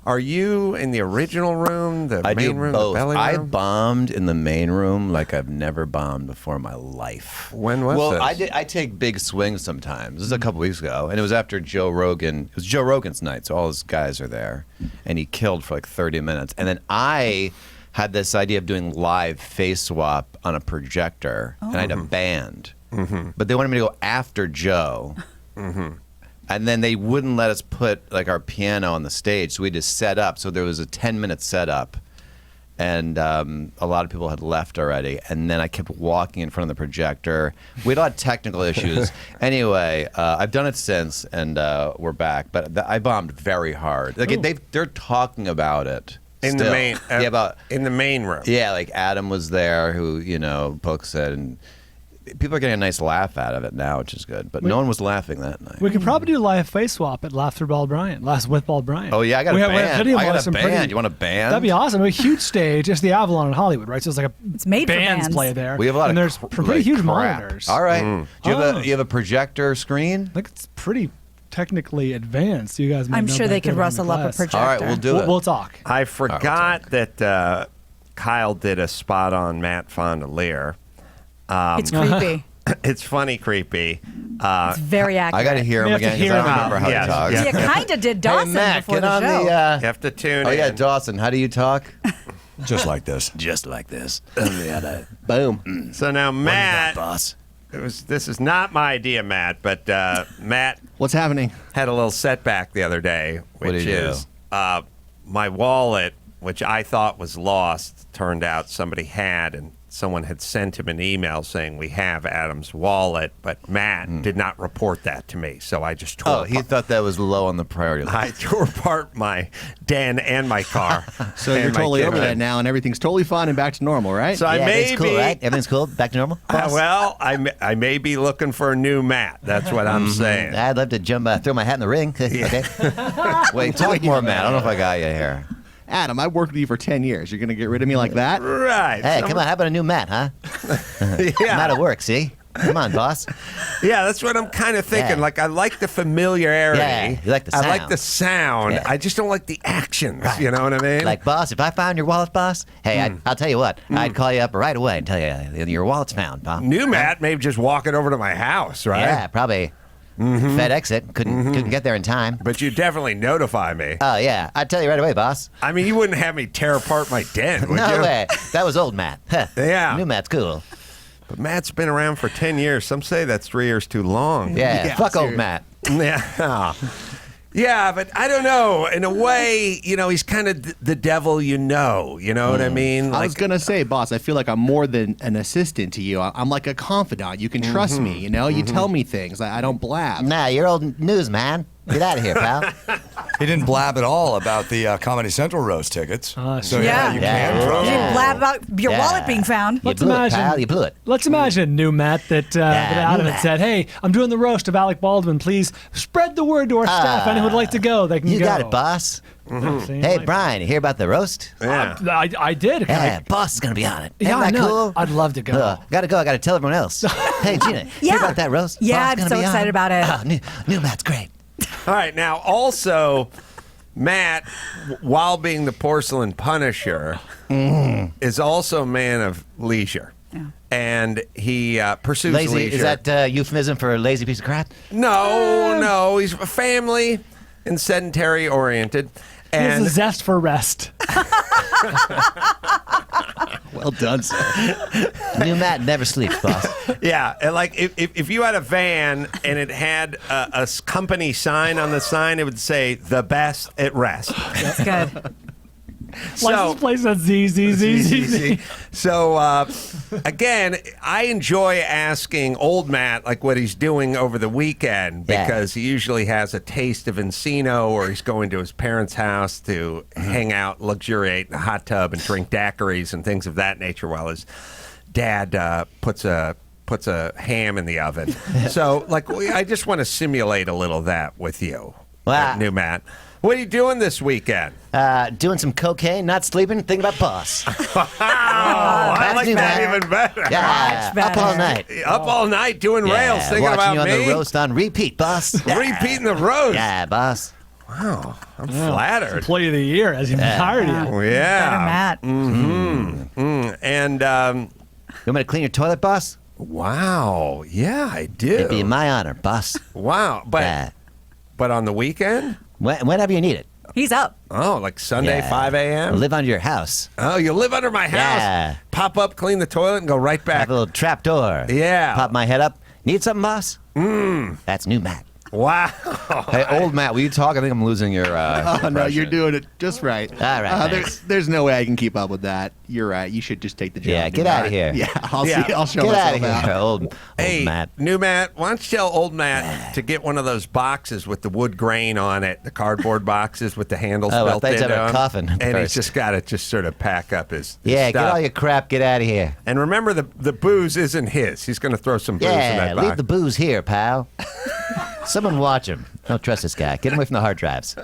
Are you in the original room, the I main do room, both. the belly I room? bombed in the main room like I've never bombed before in my life. When was well, this? I take big swings sometimes. This is a couple weeks ago, and it was after Joe Rogan. It was Joe Rogan's night, so all his guys are there, and he killed for like 30 minutes. And then I had this idea of doing live face swap on a projector, and I had a band. But they wanted me to go after Joe. And then they wouldn't let us put like our piano on the stage, so we had to set up. So there was a 10-minute setup, and a lot of people had left already. And then I kept walking in front of the projector. We had a lot of technical issues. Anyway, I've done it since, and we're back. But I bombed very hard. Like they're talking about it. In still. the main, in the main room. Yeah, like Adam was there, who Polk said, and people are getting a nice laugh out of it now, which is good. But no one was laughing that night. We could probably do a live face swap at Laugh with Bald Brian. Oh yeah, I got a band. You want a band? That'd be awesome. A huge stage. It's the Avalon in Hollywood, right? So it's like it's made for bands bands. play there. We have a lot and of there's pretty huge monitors. All right. Do you have a projector screen? Like it's pretty technically advanced. You guys might I'm know sure back they could there in rustle up a class. projector. All right, we'll do it. We'll talk. I forgot that Kyle did a spot on Matt Fondelier. It's creepy. It's funny, creepy. It's very accurate. I got to hear him have to again because hear I him don't out. remember how Yes, he talks. yes. You kind of did Dawson hey, Matt, before get the on show. the. You have to tune Oh in. yeah, Dawson. How do you talk? Just like this. Just like this. Boom. So now Matt, boss. this is not my idea, Matt, but Matt What's happening? had a little setback the other day, What which did he is my wallet, which I thought was lost, turned out somebody had, and someone had sent him an email saying we have Adam's wallet, but Matt did not report that to me, so I just tore Oh, he thought that was low on the priority list. I tore apart my den and my car. So and you're my totally over kid. that now, and everything's totally fine and back to normal, right? So I may everything's cool, be right? Everything's cool, back to normal. well, I may be looking for a new Matt. That's what I'm saying. I'd love to jump, throw my hat in the ring. Okay. Wait, talk more, Matt. I don't know if I got you here. Adam, I've worked with you for 10 years. You're going to get rid of me like that? Right. Hey, come on, how about a new mat, huh? Yeah. Mat at work, see? Come on, boss. Yeah, that's what I'm kind of thinking. Yeah. Like, I like the familiarity. Yeah, you like the I like sound. the sound. Yeah. I just don't like the actions. Right. You know what I mean? Like, boss, if I found your wallet, boss, hey, I'll tell you what. I'd call you up right away and tell you your wallet's found, boss. new Matt, maybe just walk it over to my house, right? Yeah, probably FedEx it. Couldn't get there in time. But you definitely notify me. Oh, yeah. I'd tell you right away, boss. I mean, you wouldn't have me tear apart my den, would No you? way. That was old Matt. Yeah. New Matt's cool. But Matt's been around for 10 years. Some say that's 3 years too long. Yeah, fuck old seriously. Matt. Yeah. Yeah, but I don't know. In a way, he's kind of the devil you know. You know what I mean? I was going to say, boss, I feel like I'm more than an assistant to you. I'm like a confidant. You can trust me, You tell me things. I don't blab. Nah, you're old news, man. Get out of here, pal. He didn't blab at all about the Comedy Central roast tickets. So sure. Yeah. you Yeah. can You trust him. didn't blab about your Yeah. wallet being found. You Let's blew imagine- it, pal. You blew it. Let's imagine new Matt that Adam new had Matt. said, "Hey, I'm doing the roast of Alec Baldwin. Please spread the word to our staff. Anyone would like to go, they can You go." got it, boss. See, Hey, like- Brian, you hear about the roast? Yeah. I did. Yeah, boss is going to be on it. Yeah, Isn't I that know. cool? I'd love to go. Gotta go. I gotta tell everyone else. Hey, Gina, Yeah. hear about that roast? Yeah, Boss I'm gonna so be on? excited about it. Oh, new Matt's great. All right. Now, also, Matt, while being the porcelain punisher, is also a man of leisure. And he pursues Lazy, leisure. is that euphemism for a lazy piece of crap? No. He's a family and sedentary oriented. He has a And zest for rest. Well done, sir. New Matt never sleeps, boss. yeah, and like if you had a van and it had a company sign on the sign, it would say "the best at rest." That's good. License plate says Z. So again, I enjoy asking old Matt like what he's doing over the weekend Yeah. because he usually has a taste of Encino or he's going to his parents' house to hang out, luxuriate in a hot tub and drink daiquiris and things of that nature while his dad puts a ham in the oven. So like I just want to simulate a little of that with you, Wow. new Matt. What are you doing this weekend? Doing some cocaine, not sleeping, thinking about boss. I That's like new, that Matt. even better. Yeah, Much up all better. night. Up all night doing rails, Yeah, thinking watching about you on me. the roast on repeat, boss. Yeah. Repeating the roast. Yeah, boss. Wow, I'm flattered. Employee of the year, as you hired you. Oh, yeah. Better Matt. And You want me to clean your toilet, boss? wow, yeah, I It'd be do. my honor, boss. Wow, Yeah. but on the weekend? Whenever you need it. He's up. Oh, like Sunday, Yeah. 5 I'll a.m. live under your house. Oh, you live under my house. Yeah. Pop up, clean the toilet, and go right back. Have a little trap door. Yeah. Pop my head up. Need something, boss? That's new Matt. Wow. Hey, old Matt, will you talk? I think I'm losing your. Oh no, impression. you're doing it just right. All right, thanks. There's no way I can keep up with that. You're right. You should just take the job. Yeah, get out of here. Yeah, I'll Yeah. see. I'll show Get out myself of here, out. old Hey, Matt. new Matt, why don't you tell old Matt to get one of those boxes with the wood grain on it, the cardboard boxes with the handles Oh, I built thought you into said a them. coffin And he's first. just got to just sort of pack up his Yeah, get stuff. all your crap. Get out of here. And remember, the booze isn't his. He's going to throw some booze in Yeah, that box. leave the booze here, pal. Someone watch him. Don't trust this guy. Get him away from the hard drives.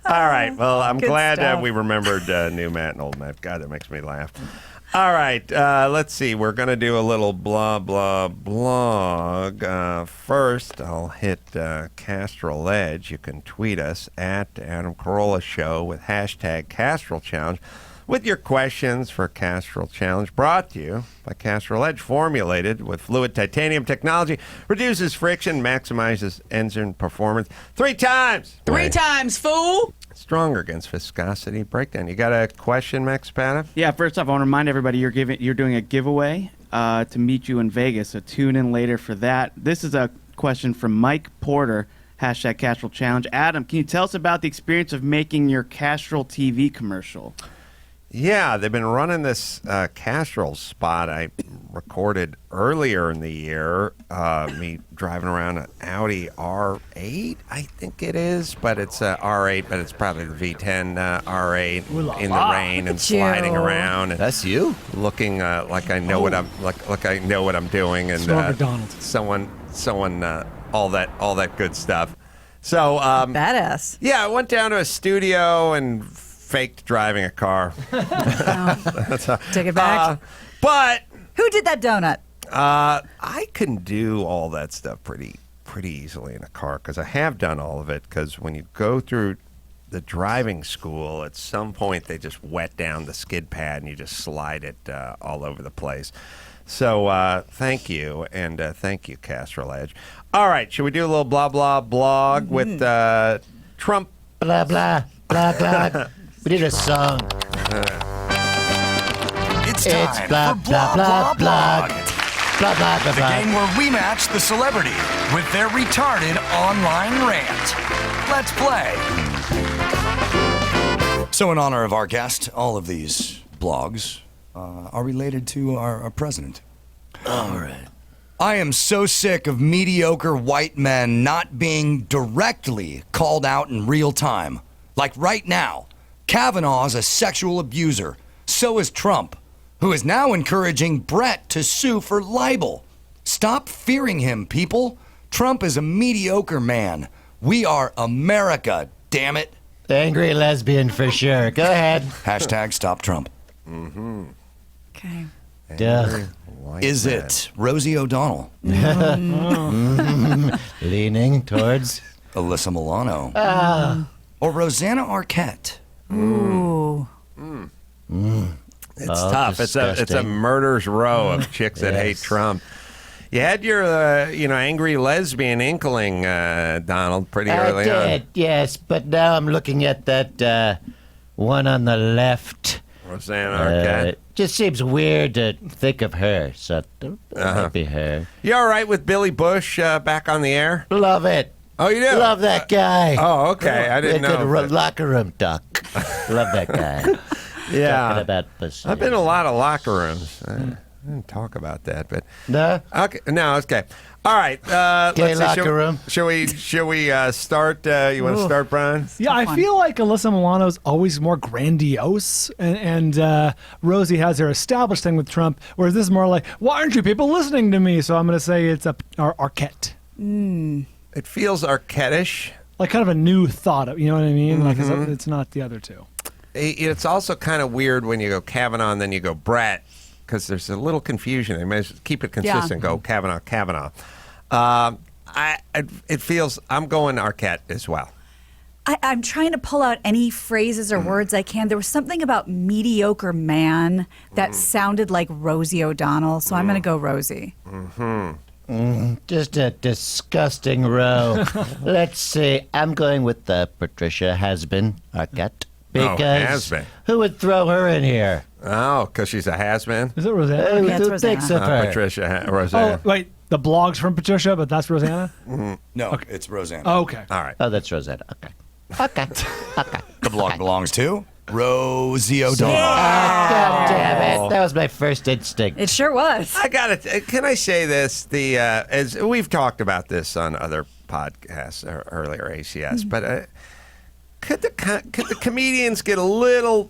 All right. Well, I'm Good glad stuff. we rememred new Matt and old Matt. God, that makes me laugh. All right. Let's see. We're going to do a little blah, blah, blog. First, I'll hit Castrol Edge. You can tweet us at Adam Carolla Show with hashtag Castrol Challenge with your questions for Castrol Challenge, brought to you by Castrol Edge, formulated with fluid titanium technology, reduces friction, maximizes engine performance 3 times. Three times, fool. Stronger against viscosity breakdown. You got a question, Max Spada? Yeah, first off, I want to remind everybody you're doing a giveaway to meet you in Vegas, so tune in later for that. This is a question from Mike Porter, hashtag Castrol Challenge. Adam, can you tell us about the experience of making your Castrol TV commercial? Yeah, they've been running this Castrol spot I recorded earlier in the year. Me driving around an Audi R8, I think it is, but it's a R8, but it's probably the V10 R8 in the rain and sliding around. And That's you. looking like I know what I'm like I know what I'm doing, and Smell McDonald's. someone all that good stuff. So Badass. yeah, I went down to a studio and faked driving a car. Take it back. But Who did that donut? I can do all that stuff pretty easily in a car because I have done all of it. Because when you go through the driving school, at some point they just wet down the skid pad and you just slide it all over the place. So thank you, and thank you, Castrol Edge. All right, should we do a little blah blah blog with Trump? Blah, blah, blah, blah. We did a song. It's It's time blah, for Blah blah, Blah blah, Blog, Blah, blah, blah, the blah. game where we match the celebrity with their retarded online rant. Let's play. So in honor of our guest, all of these blogs are related to our president. All right. I am so sick of mediocre white men not being directly called out in real time. Like right now, Kavanaugh's a sexual abuser. So is Trump, who is now encouraging Brett to sue for libel. Stop fearing him, people. Trump is a mediocre man. We are America, damn it. Angry lesbian for sure. Go ahead. Hashtag stop Trump. Okay. Duh. Is it Rosie O'Donnell, Leaning towards. Alyssa Milano, or Rosanna Arquette? Ooh. It's Oh, tough. It's a disgusting. murder's row of chicks that hate Yes. Trump. You had your angry lesbian inkling, Donald, pretty I early on. did, yes, but now I'm looking at that one on the left. Rosanna Arquette. Just seems weird to think of her, so that might be her. You all right with Billy Bush back on the air? Love it. Oh, you do? Love that guy. Oh, okay. I didn't Good know. locker room talk. Love that guy. Talking Yeah. about pussy. I've been in a lot of locker rooms. I didn't talk about that, but No? okay. No, okay. All right. Gay let's see. locker room. Shall we start? You want to start, Brian? Yeah, I feel like Alyssa Milano's always more grandiose, and Rosie has her established thing with Trump, whereas this is more like, why aren't you people listening to me? So I'm going to say it's Arquette. It feels Arquette-ish. Like kind of a new thought, you know what I mean? Like it's not the other two. It's also kind of weird when you go Kavanaugh and then you go Brett, because there's a little confusion. They may keep it consistent. Go Kavanaugh. It feels I'm going Arquette as well. I'm trying to pull out any phrases or words I can. There was something about mediocre man that sounded like Rosie O'Donnell, so I'm going to go Rosie. Just a disgusting row. Let's see. I'm going with Patricia Has-Been Arquette. Because has-been. who would throw her in here? Oh, because she's a has-been. Is it Rosanna? Who it's thinks of Rosanna. her? Patricia Rosanna. Oh, wait. the blogs from Patricia, but that's Rosanna? No, it's Rosanna. Okay. All right. Oh, that's Rosetta. Okay. Okay. Okay. The blog belongs to Rosie O'Donnell. God damn it. That was my first instinct. It sure was. I got it. Can I say this? As we've talked about this on other podcasts earlier, ACS, but could the comedians get a little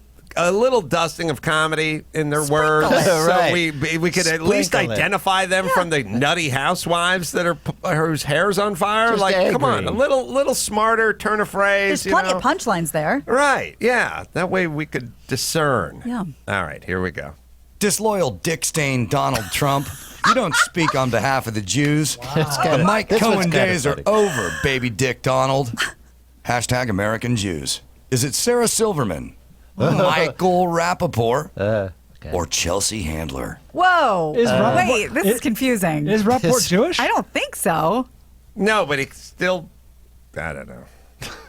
dusting of comedy in their words, Right. so we could at least Sprinkle it. identify them from the nutty housewives that are whose hair's on fire? Just Like, come on, angry. a little smarter turn of phrase. There's plenty of punchlines there. Right? Yeah, that way we could discern. Yeah. All right, here we go. Disloyal dick stain Donald Trump. You don't speak on behalf of the Jews. kinda- The Mike this one's Cohen kinda days are funny. over, baby Dick Donald. Hashtag American Jews. Is it Sarah Silverman, Michael Rappaport, or Chelsea Handler? Whoa. Is Rappaport- Wait, this is confusing. Is Rappaport Jewish? I don't think so. No, but it's still. I don't know.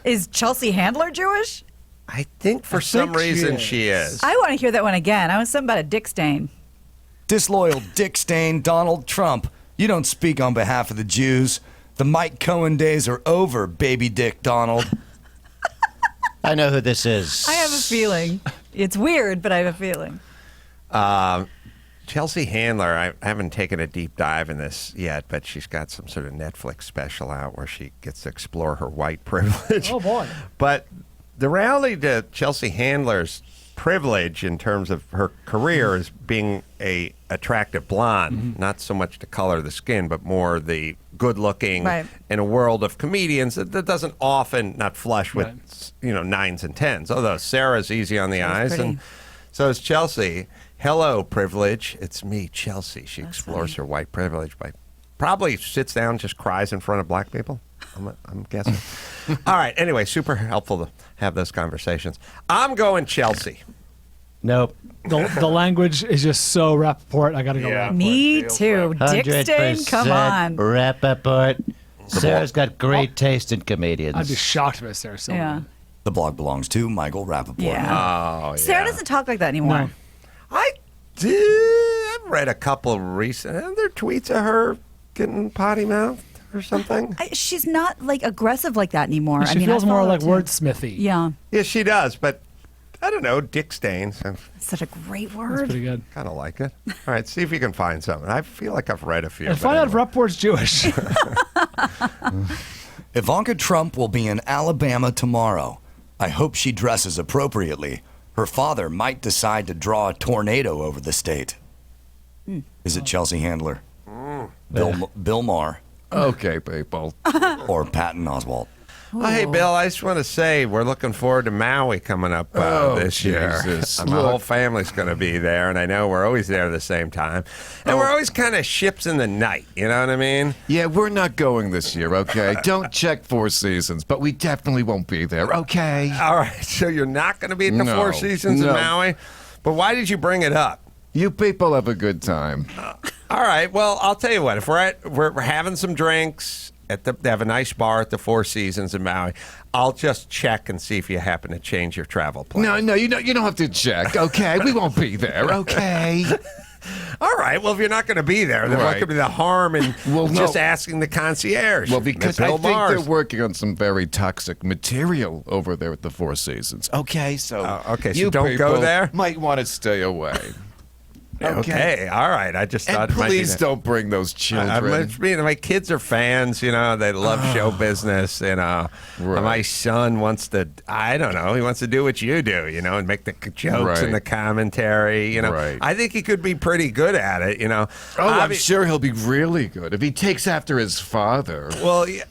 Is Chelsea Handler Jewish? I think for some reason she is. I want to hear that one again. I was something about a dick stain. Disloyal dick stain Donald Trump. You don't speak on behalf of the Jews. The Mike Cohen days are over, baby Dick Donald. I know who this is. I have a feeling. It's weird, but I have a feeling. Chelsea Handler, I haven't taken a deep dive in this yet, but she's got some sort of Netflix special out where she gets to explore her white privilege. Oh, boy. But the reality to Chelsea Handler's privilege in terms of her career is being a attractive blonde, not so much the color of the skin, but more the good looking Right. in a world of comedians that doesn't often not flush with Right. nines and tens. Although Sarah's easy on the eyes pretty. and so is Chelsea. Hello, privilege. It's me, Chelsea. She explores her white privilege by probably sits down, just cries in front of black people. I'm guessing. All right. Anyway, super helpful to have those conversations. I'm going Chelsea. Nope. The language is just so Rappaport. I got to go Rappaport. Me too. Dick stain, come on. Rappaport. Sarah's got great taste in comedians. I'd be shocked if it's Sarah Silverman. Yeah. The blog belongs to Michael Rappaport. Yeah. Oh, yeah. Sarah doesn't talk like that anymore. No. I did. I've read a couple recent. Are there tweets of her getting potty mouthed or something? She's not like aggressive like that anymore. She I mean, feels I more follow like too. wordsmithy. Yeah. Yeah, she does. But I don't know. Dick stains. I Such a great That's word. pretty good. kind of like it. All right. See if you can find something. I feel like I've read a few. And but find out if anyway. Rappaport's Jewish. Ivanka Trump will be in Alabama tomorrow. I hope she dresses appropriately. Her father might decide to draw a tornado over the state. Is it Chelsea Handler, Bill Maher, Okay, people. or Patton Oswalt? Oh, hey, Bill, I just want to say we're looking forward to Maui coming up this year. Jesus. My Look. whole family's going to be there, and I know we're always there at the same time. And we're always kind of ships in the night, you know what I mean? Yeah, we're not going this year, okay? Don't check Four Seasons, but we definitely won't be there, okay? All right, so you're not going to be at the No, Four Seasons in no. Maui? But why did you bring it up? You people have a good time. All right, well, I'll tell you what. If we're having some drinks, they have a nice bar at the Four Seasons in Maui, I'll just check and see if you happen to change your travel plan. No, you don't have to check, okay? We won't be there, okay? All right. Well, if you're not going to be there, then what Right. could be the harm in Well, no. just asking the concierge? Well, because Bill I think Maher's. they're working on some very toxic material over there at the Four Seasons. Okay, so okay, so you don't go people there? Might want to stay away. Okay. All right. I just thought And it might be please don't bring those children. my kids are fans, you know. They love show business, you know. Right. My son wants to, I don't know, he wants to do what you do, you know, and make the jokes Right. and the commentary, you know. Right. I think he could be pretty good at it, you know. Oh, I'm sure he'll be really good if he takes after his father. Well, yeah.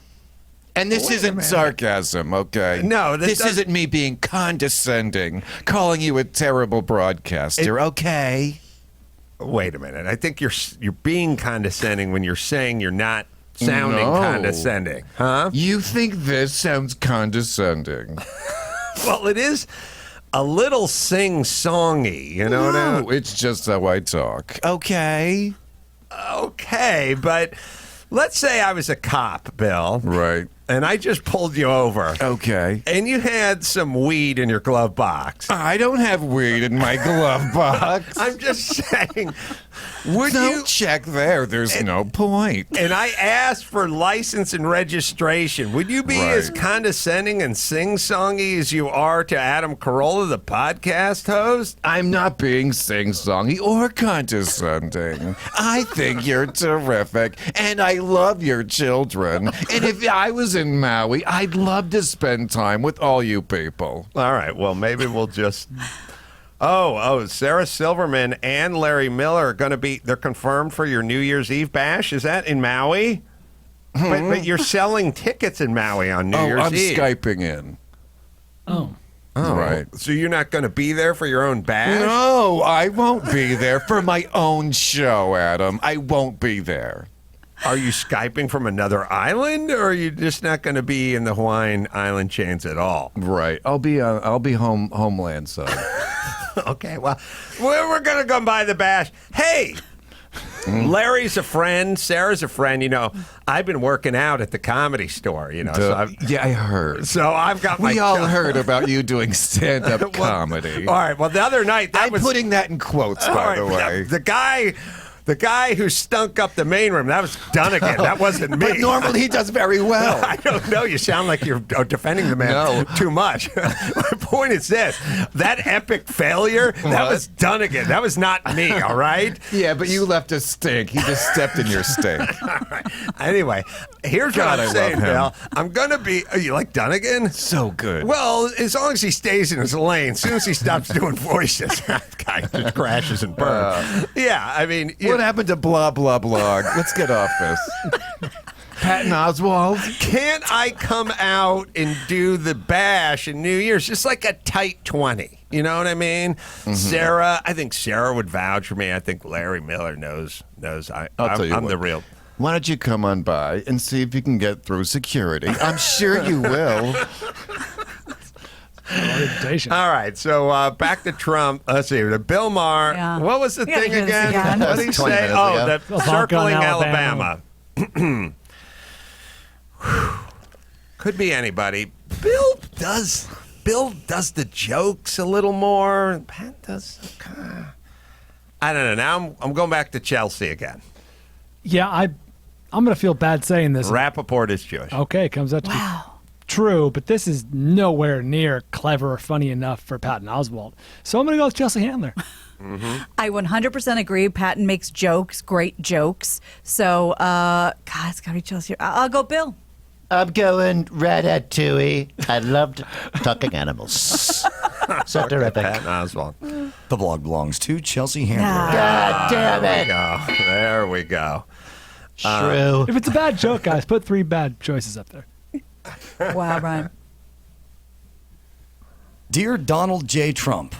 And this Wait a isn't minute. sarcasm, okay? No, this doesn't- isn't me being condescending, calling you a terrible broadcaster, okay? Wait a minute. I think you're being condescending when you're saying you're not sounding No. condescending, huh? You think this sounds condescending? Well, it is a little sing-songy, you know what I No, mean? it's just how I talk. Okay. Okay, but let's say I was a cop, Bill, Right. and I just pulled you over, Okay. and you had some weed in your glove box. I don't have weed in my glove box. I'm just saying, Don't check there. There's no point. And I asked for license and registration. Would you be as condescending and sing-songy as you are to Adam Carolla, the podcast host? I'm not being sing-songy or condescending. I think you're terrific, and I love your children. And if I was in Maui, I'd love to spend time with all you people. All right, well, maybe we'll just... Oh, Sarah Silverman and Larry Miller are going to be, they're confirmed for your New Year's Eve bash. Is that in Maui? But you're selling tickets in Maui on New Year's I'm Eve. Skyping in. Oh. Oh, Right. So you're not going to be there for your own bash? No, I won't be there for my own show, Adam. I won't be there. Are you Skyping from another island, or are you just not going to be in the Hawaiian island chains at all? Right. I'll be homeland side. Okay, well, we're going to come by the bash. Hey, Larry's a friend. Sarah's a friend. You know, I've been working out at the Comedy Store, you know. So I heard. So I've got my... We all heard about you doing stand-up comedy. All right, well, the other night... I'm putting that in quotes, by the way. The guy who stunk up the main room, that was Dunnigan. That wasn't me. But normally he does very well. I don't know. You sound like you're defending the man too much. My point is this. That epic failure, that was Dunnigan. That was not me, all right? Yeah, but you left a stink. He just stepped in your stink. All right. Anyway, here's God, what I'm I saying, love him. Bill. I'm going to be... Oh, you like Dunnigan? So good. Well, as long as he stays in his lane, as soon as he stops doing voices, that guy just crashes and burns. Yeah, I mean... What happened to blah, blah, blah? Let's get off this. Patton Oswalt? Can't I come out and do the bash in New Year's? Just like a tight 20. You know what I mean? Mm-hmm. Sarah, I think Sarah would vouch for me. I think Larry Miller knows I'll tell you I'm what. the real... Why don't you come on by and see if you can get through security? I'm sure you will. All right, so back to Trump. Let's see, the Bill Maher. Yeah. What was the We gotta thing hear this again? again. What did he 20 say? minutes Oh, ago. the Ivanka circling in Alabama. Alabama. Could be anybody. Bill does the jokes a little more. Pat does. I don't know. Now I'm going back to Chelsea again. Yeah, I'm going to feel bad saying this. Rappaport is Jewish. Okay, comes out to be true, but this is nowhere near clever or funny enough for Patton Oswalt. So I'm going to go with Chelsea Handler. I 100% agree. Patton makes jokes, great jokes. So, God, it's got to be Chelsea. I'll go Bill. I'm going Ratatouille. I loved talking animals. So terrific. Patton Oswalt. The blog belongs to Chelsea Handler. God damn it. There we go. True. If it's a bad joke, guys, put 3 bad choices up there. Wow, Brian. Dear Donald J. Trump,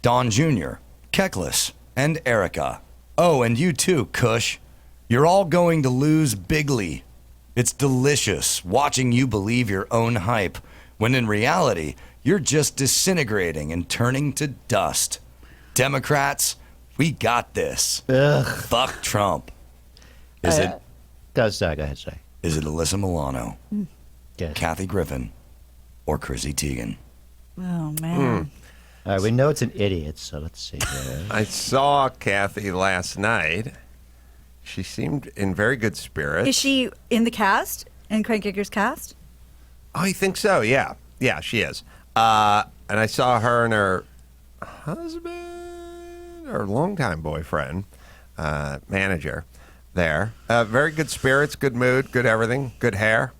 Don Jr., Keklis, and Erica. Oh, and you too, Kush. You're all going to lose bigly. It's delicious watching you believe your own hype, when in reality, you're just disintegrating and turning to dust. Democrats, we got this. Ugh. Fuck Trump. Is it Go ahead, say. is it Alyssa Milano, Yes. Kathy Griffin, or Chrissy Teigen? Oh, man. All right, we know it's an idiot, so let's see here. I saw Kathy last night. She seemed in very good spirits. Is she in the cast? In Craig Giger's cast? Oh, you think so? Yeah. Yeah, she is. And I saw her and her husband, or longtime boyfriend, manager, there. Very good spirits, good mood, good everything, good hair.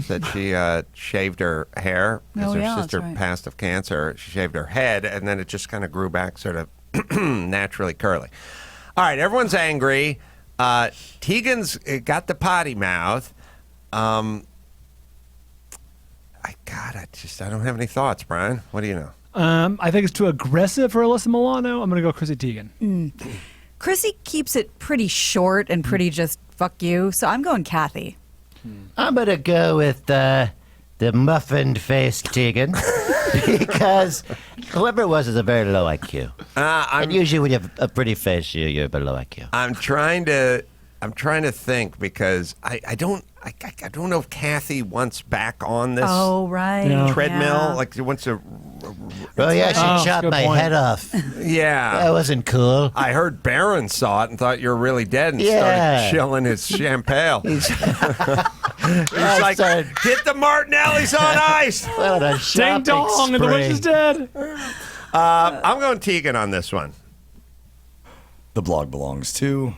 Said she shaved her hair because her sister passed of cancer. She shaved her head, and then it just kind of grew back sort of naturally curly. All right, everyone's angry. Tegan's got the potty mouth. I don't have any thoughts, Brian. What do you know? I think it's too aggressive for Alyssa Milano. I'm going to go Chrissy Teigen. Chrissy keeps it pretty short and pretty just fuck you. So I'm going Kathy. I'm going to go with the muffin-faced Tegan because whoever it was is a very low IQ. And usually when you have a pretty face, you're below IQ. I'm trying to think because I don't know if Kathy wants back on this Oh, right. treadmill. Yeah. Like she wants to Oh, yeah, Oh, she chopped good my point. head off. Yeah. That wasn't cool. I heard Barron saw it and thought you were really dead and Yeah. started chilling his champagne. He's like, started- get the Martinellis on ice. What a Ding shopping dong, and the witch is spree. dead. I'm going Tegan on this one. The blog belongs to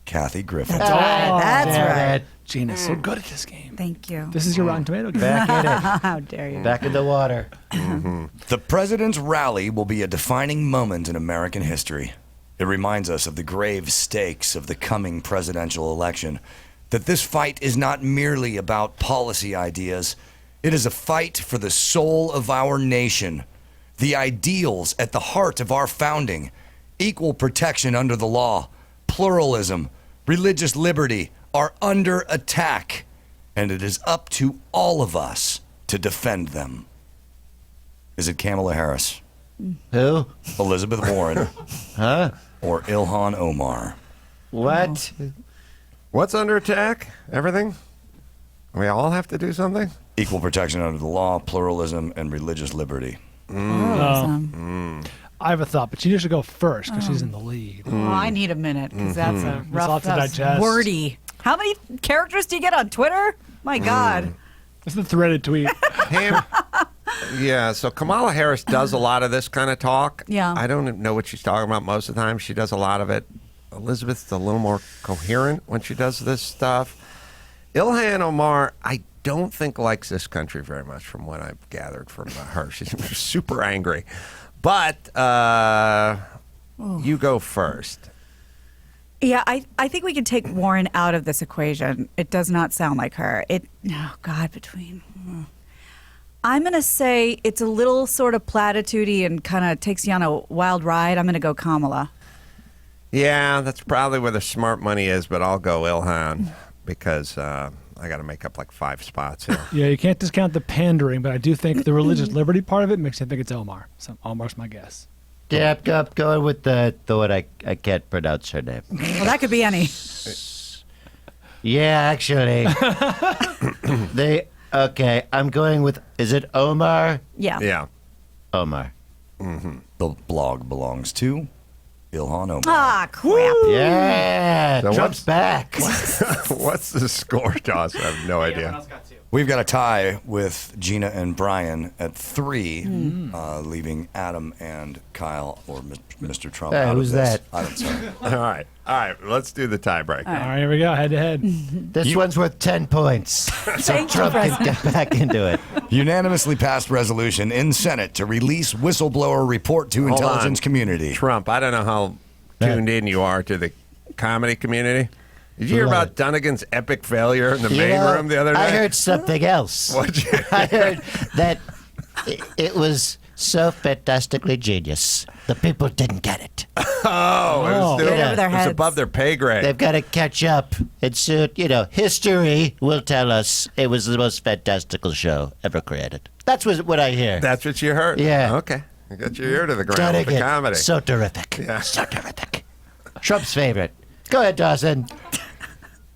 Kathy Griffin. That's right. Damn it. Gina's so good at this game. Thank you. This is your Rotten Tomato game. Back in it. How dare you? Back in the water. The president's rally will be a defining moment in American history. It reminds us of the grave stakes of the coming presidential election, that this fight is not merely about policy ideas. It is a fight for the soul of our nation, the ideals at the heart of our founding, equal protection under the law, pluralism, religious liberty are under attack, and it is up to all of us to defend them. Is it Kamala Harris, Who? Elizabeth Warren, Huh? or Ilhan Omar? What? What's under attack? Everything? We all have to do something? Equal protection under the law, pluralism, and religious liberty. I have a thought, but she should go first because she's in the lead. Oh, I need a minute because that's a rough, lots to that's digest. wordy. How many characters do you get on Twitter? My God. It's the threaded tweet. Yeah, so Kamala Harris does a lot of this kind of talk. Yeah. I don't know what she's talking about most of the time. She does a lot of it. Elizabeth's a little more coherent when she does this stuff. Ilhan Omar, I don't think likes this country very much from what I've gathered from her. She's super angry. But you go first. Yeah, I think we can take Warren out of this equation. It does not sound like her. Oh, God, I'm going to say it's a little sort of platitudey and kind of takes you on a wild ride. I'm going to go Kamala. Yeah, that's probably where the smart money is, but I'll go Ilhan because I got to make up like 5 spots here. Yeah, you can't discount the pandering, but I do think the religious liberty part of it makes me think it's Omar. So Omar's my guess. Yeah, I'm going with the one I can't pronounce her name. Well, that could be any. Yeah, actually. Okay, I'm going with, is it Omar? Yeah. Yeah. Omar. The blog belongs to Ilhan Omar. Ah, crap. Yeah, So Trump's back. What's the score, Josh? I have no idea. We've got a tie with Gina and Brian at 3, leaving Adam and Kyle or Mr. Trump out who's of this. that? I don't know. All right, let's do the tiebreaker. All right, here we go, head to head. This one's worth 10 points. So Trump can get back into it. Unanimously passed resolution in Senate to release whistleblower report to Hold intelligence on. community. Trump, I don't know how tuned in you are to the comedy community. Did you hear Love about Dunnigan's epic failure in the main know, room the other night? I heard something else. What'd you I heard that it was so fantastically genius. The people didn't get it. Oh, it was, Get over their it was heads. above their pay grade. They've got to catch up. And soon, history will tell us it was the most fantastical show ever created. That's what I hear. That's what you heard? Yeah. Okay. You got your ear to the ground with the Dunnigan, comedy. so terrific. Yeah. So terrific. Trump's favorite. Go ahead, Dawson.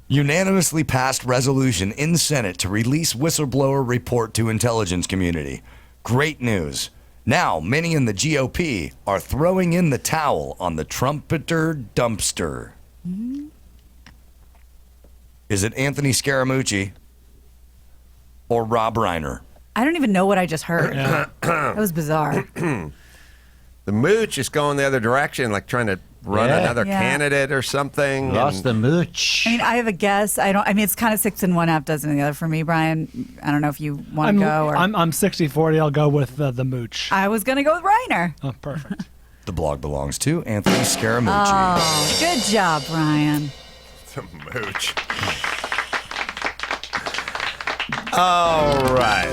Unanimously passed resolution in Senate to release whistleblower report to intelligence community. Great news. Now, many in the GOP are throwing in the towel on the trumpeter dumpster. Is it Anthony Scaramucci or Rob Reiner? I don't even know what I just heard. That was bizarre. The mooch is going the other direction, like trying to run Yeah. another Yeah. candidate or something. Lost and- the mooch. I mean, I have a guess. It's kind of 6 and 1 half dozen the other for me, Brian. I don't know if you want to go or. I'm 60-40. I'll go with the mooch. I was going to go with Reiner. Oh, perfect. The blog belongs to Anthony Scaramucci. Oh, good job, Brian. The mooch. All right.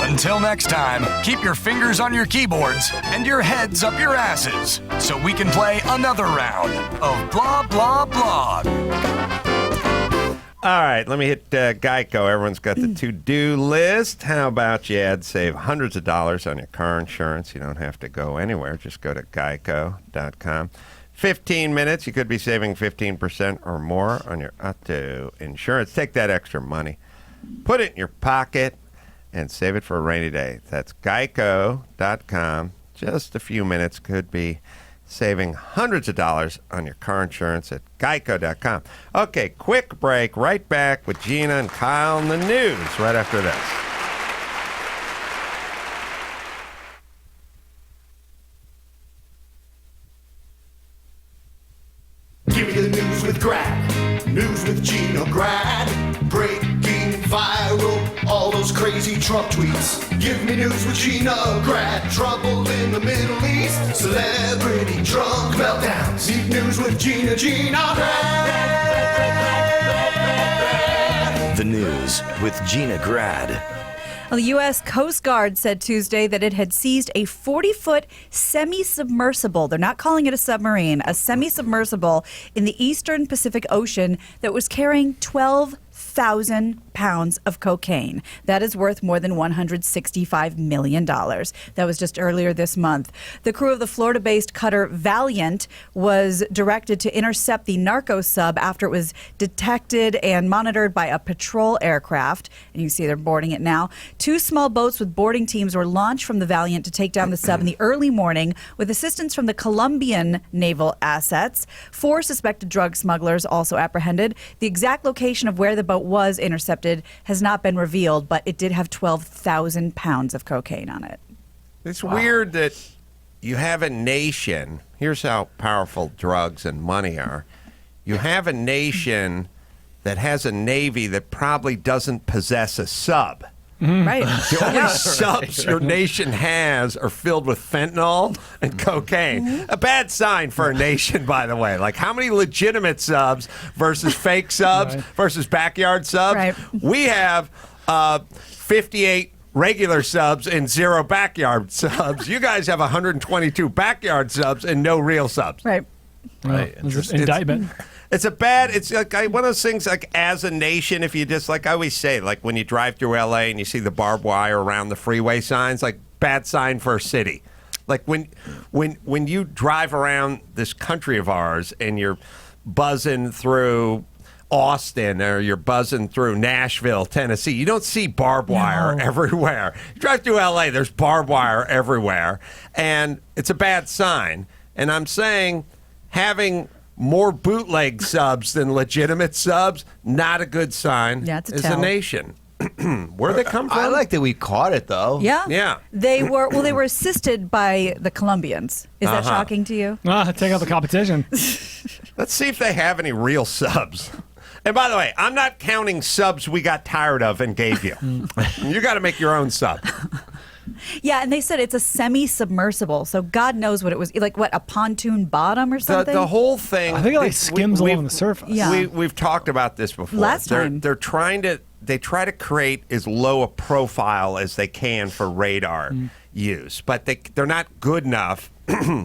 Until next time, keep your fingers on your keyboards and your heads up your asses so we can play another round of Blah, Blah, Blah. All right, let me hit Geico. Everyone's got the to-do list. How about you save hundreds of dollars on your car insurance? You don't have to go anywhere. Just go to geico.com. 15 minutes, you could be saving 15% or more on your auto insurance. Take that extra money, put it in your pocket, and save it for a rainy day. That's geico.com. Just a few minutes could be saving hundreds of dollars on your car insurance at geico.com. Okay, quick break. Right back with Gina and Kyle in the news right after this. Give me the news with Grad. News with Gina Grad. Breaking viral, all those crazy Trump tweets. Give me news with Gina Grad. Trouble in the Middle East. Celebrity drunk meltdowns. Need news with Gina Grad. The news with Gina Grad. Well, the U.S. Coast Guard said Tuesday that it had seized a 40-foot semi-submersible. They're not calling it a submarine, a semi-submersible in the eastern Pacific Ocean that was carrying 12,000 pounds of cocaine. That is worth more than $165 million. That was just earlier this month. The crew of the Florida-based cutter Valiant was directed to intercept the narco sub after it was detected and monitored by a patrol aircraft. And you see they're boarding it now. 2 small boats with boarding teams were launched from the Valiant to take down the sub in the early morning with assistance from the Colombian naval assets. 4 suspected drug smugglers also apprehended. The exact location of where the boat was intercepted has not been revealed, but it did have 12,000 pounds of cocaine on it. It's weird that you have a nation. Here's how powerful drugs and money are. You have a nation that has a navy that probably doesn't possess a sub. Right. The only subs your nation has are filled with fentanyl and cocaine. A bad sign for a nation, by the way. Like, how many legitimate subs versus fake subs versus backyard subs? Right. We have 58 regular subs and 0 backyard subs. You guys have 122 backyard subs and no real subs. Right. Right. Indictment. It's like one of those things, like, as a nation, if you just, like I always say, like when you drive through LA and you see the barbed wire around the freeway signs, like, bad sign for a city. Like when you drive around this country of ours and you're buzzing through Austin or you're buzzing through Nashville, Tennessee, you don't see barbed wire everywhere. You drive through LA, there's barbed wire everywhere, and it's a bad sign. And I'm saying having more bootleg subs than legitimate subs, not a good sign it's a as tell. a nation. Where'd they come from? I like that we caught it, though. Yeah. Yeah. They were assisted by the Colombians. Is that shocking to you? Take out the competition. Let's see if they have any real subs. And by the way, I'm not counting subs we got tired of and gave you. You got to make your own sub. Yeah, and they said it's a semi-submersible, so God knows what it was. Like, what, a pontoon bottom or something? The whole thing. I think it like skims along the surface. Yeah. We've talked about this before. Last time. They're trying to. They try to create as low a profile as they can for radar use, but they're not good enough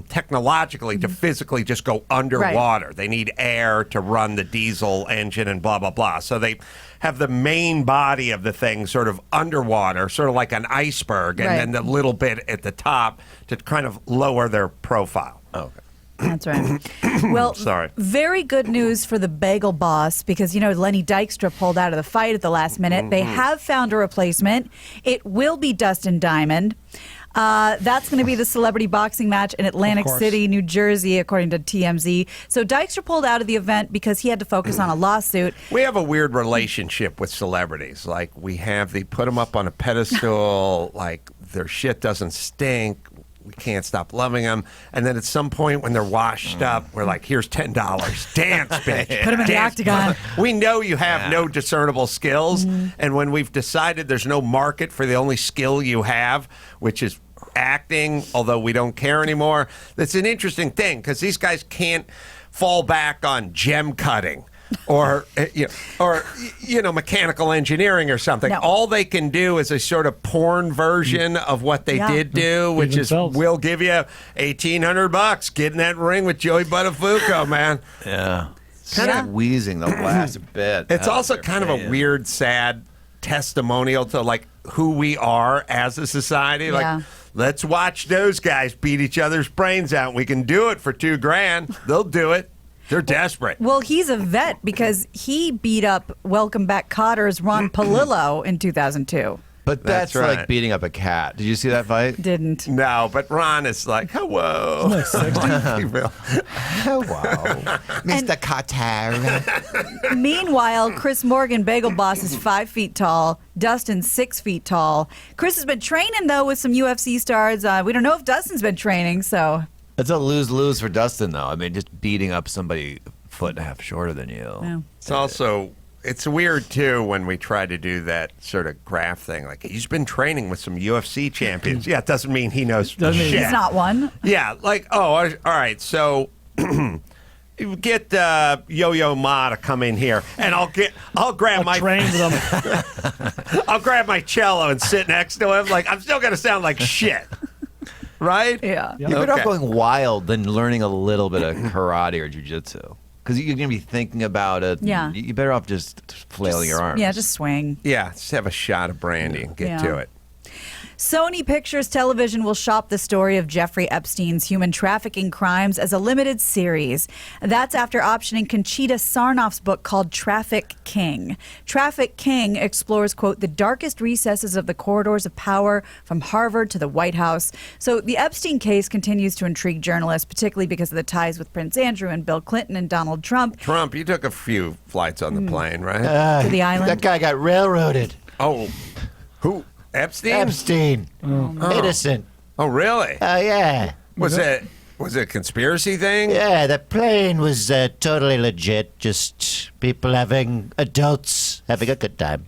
technologically to physically just go underwater. They need air to run the diesel engine and blah, blah, blah. So they have the main body of the thing sort of underwater, sort of like an iceberg, and then the little bit at the top to kind of lower their profile. Okay. That's right. Well, Sorry. Very good news for the bagel boss because, Lenny Dykstra pulled out of the fight at the last minute. They have found a replacement. It will be Dustin Diamond. That's going to be the celebrity boxing match in Atlantic City, New Jersey, according to TMZ. So Dykstra pulled out of the event because he had to focus on a lawsuit. We have a weird relationship with celebrities. Like, they put them up on a pedestal, like their shit doesn't stink. We can't stop loving them. And then at some point when they're washed up, we're like, here's $10. Dance, bitch. Put them in the octagon. We know you have no discernible skills. And when we've decided there's no market for the only skill you have, which is acting, although we don't care anymore, that's an interesting thing because these guys can't fall back on gem cutting. Or mechanical engineering or something. No. All they can do is a sort of porn version of what they did do, which is we'll give you $1,800. Get in that ring with Joey Buttafuoco, man. Yeah. Kind of wheezing the last bit. It's also kind of a weird, sad testimonial to like who we are as a society. Like, let's watch those guys beat each other's brains out. We can do it for $2,000. They'll do it. They're desperate. Well, he's a vet because he beat up Welcome Back Cotter's Ron Palillo in 2002. But that's right. like beating up a cat. Did you see that fight? Didn't. No, but Ron is like, hello. Like 60? Hello, Mr. Carter. Meanwhile, Chris Morgan, Bagel Boss, is 5 feet tall. Dustin's 6 feet tall. Chris has been training, though, with some UFC stars. We don't know if Dustin's been training, so. That's a lose-lose for Dustin, though. I mean, just beating up somebody a foot and a half shorter than you. Yeah. It's also, it's weird, too, when we try to do that sort of graph thing. Like, he's been training with some UFC champions. Yeah, it doesn't mean he knows Doesn't mean shit. He's not one. Yeah, like, oh, all right, so you get Yo-Yo Ma to come in here, and I'll grab my Train them. I'll grab my cello and sit next to him. Like, I'm still gonna sound like shit, right? Yeah. You're better off going wild than learning a little bit of karate or jujitsu. Because you're going to be thinking about it. Yeah. You're better off just flailing your arms. Yeah, just swing. Yeah, just have a shot of brandy and get to it. Sony Pictures Television will shop the story of Jeffrey Epstein's human trafficking crimes as a limited series. That's after optioning Conchita Sarnoff's book called Traffic King. Traffic King explores, quote, the darkest recesses of the corridors of power from Harvard to the White House. So the Epstein case continues to intrigue journalists, particularly because of the ties with Prince Andrew and Bill Clinton and Donald Trump. Trump, you took a few flights on the plane, right? To the island. That guy got railroaded. Oh, who? Epstein? Epstein. Innocent. Oh, really? Yeah. Was it a conspiracy thing? Yeah, the plane was totally legit. Just people adults having a good time.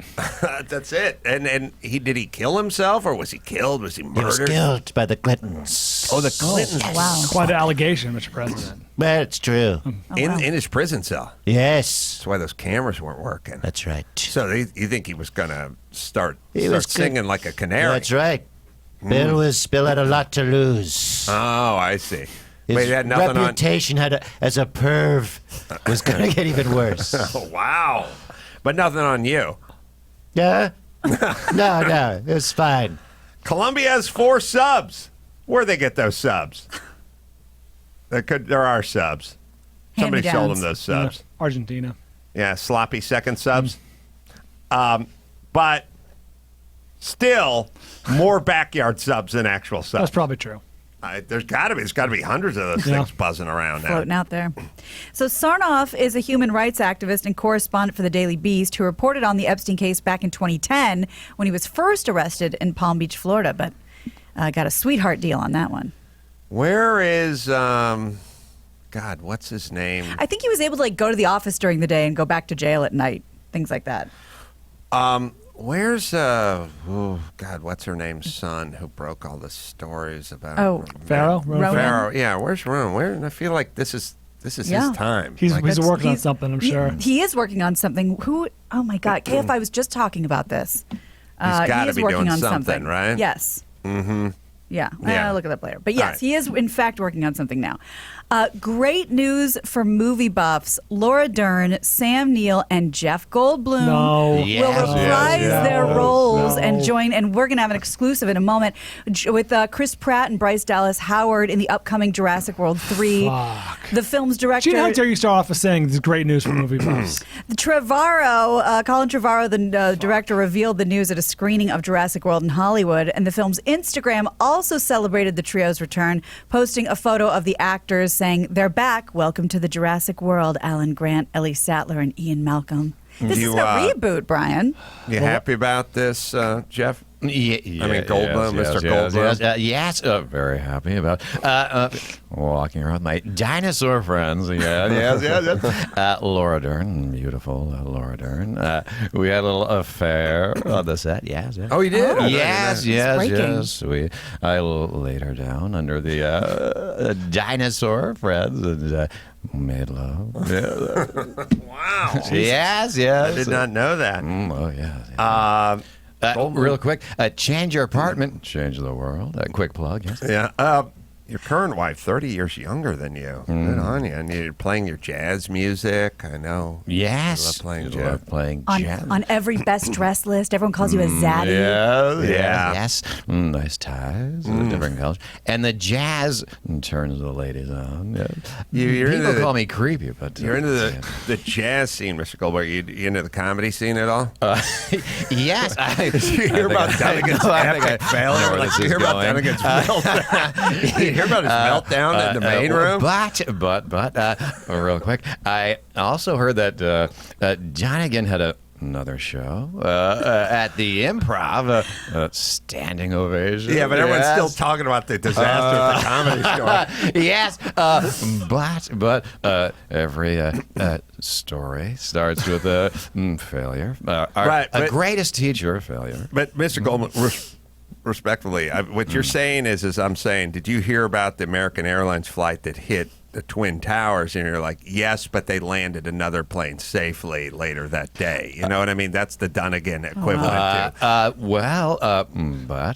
That's it. And did he kill himself, or was he killed? Was he murdered? He was killed by the Clintons. Oh, the Clintons. Wow. Quite an allegation, Mr. President. Well, it's true. In his prison cell. Yes. That's why those cameras weren't working. That's right. So you think he was going to start was singing like a canary? That's right. Bill had a lot to lose. Oh, I see. His Wait, he had nothing reputation as a perv was going to get even worse. Oh, wow. But nothing on you. Yeah? No, it was fine. Colombia has 4 subs. Where'd they get those subs? There are subs. Somebody sold them those subs. Yeah, Argentina. Yeah, sloppy second subs. But still, more backyard subs than actual subs. That's probably true. There's got to be hundreds of those things buzzing around now. Floating out there. So Sarnoff is a human rights activist and correspondent for the Daily Beast who reported on the Epstein case back in 2010 when he was first arrested in Palm Beach, Florida, but got a sweetheart deal on that one. Where is, God, what's his name? I think he was able to go to the office during the day and go back to jail at night, things like that. Where's God, what's her name's son who broke all the stories about? Oh, Pharaoh? Ronan? Pharaoh. Yeah, where's Ronan? I feel like this is his time. He's working on something, I'm sure. He is working on something. Oh my God, KFI was just talking about this. He's got to be working doing on something, right? Yes. Mm-hmm. Yeah, Yeah. I'll look it up later. But yes, right. he is in fact working on something now. Great news for movie buffs. Laura Dern, Sam Neill, and Jeff Goldblum will reprise their roles and join. And we're going to have an exclusive in a moment with Chris Pratt and Bryce Dallas Howard in the upcoming Jurassic World 3. The film's director. Gene, how dare you start off with saying this is great news for movie buffs? Colin Trevorrow, the director, revealed the news at a screening of Jurassic World in Hollywood. And the film's Instagram also celebrated the trio's return, posting a photo of the actors saying, "They're back. Welcome to the Jurassic World. Alan Grant, Ellie Sattler, and Ian Malcolm." This isn't a reboot, Brian. You happy about this, Jeff? Yeah, I mean, Goldblum, Mr. Goldblum. Yes, very happy about walking around with my dinosaur friends. Yes. Laura Dern, beautiful Laura Dern. We had a little affair on the set. Yes. Oh, you did? Oh, yes. I laid her down under the dinosaur friends and made love. Wow. Yes. I did not know that. Oh, yeah. Real quick, change your apartment, change the world. Quick plug, yes. Yeah. Your current wife, 30 years younger than you. Good on you. And you're playing your jazz music. I know. Yes. You love playing You jazz. love playing On, jazz. on every best dress list, everyone calls you a zaddy. Yeah. Yes. Nice ties. Different colors. And the jazz turns the ladies on. Yeah. You're People into call me creepy, but You're into the jazz scene, Mr. Goldberg. You into the comedy scene at all? yes. Did you hear about Dunnigan's epic failure? Like, you hear about Dunnigan's meltdown? You hear about his meltdown in the main room? But, real quick, I also heard that Dunnigan had another show at the Improv, standing ovation. Yeah, but everyone's still talking about the disaster at the comedy store. Yes, but every story starts with a failure. Right, a but- greatest teacher, failure. But Mr. Goldman, respectfully, what you're saying is I'm saying, did you hear about the American Airlines flight that hit the Twin Towers? And you're like, yes, but they landed another plane safely later that day. You know what I mean? That's the Dunnigan equivalent to.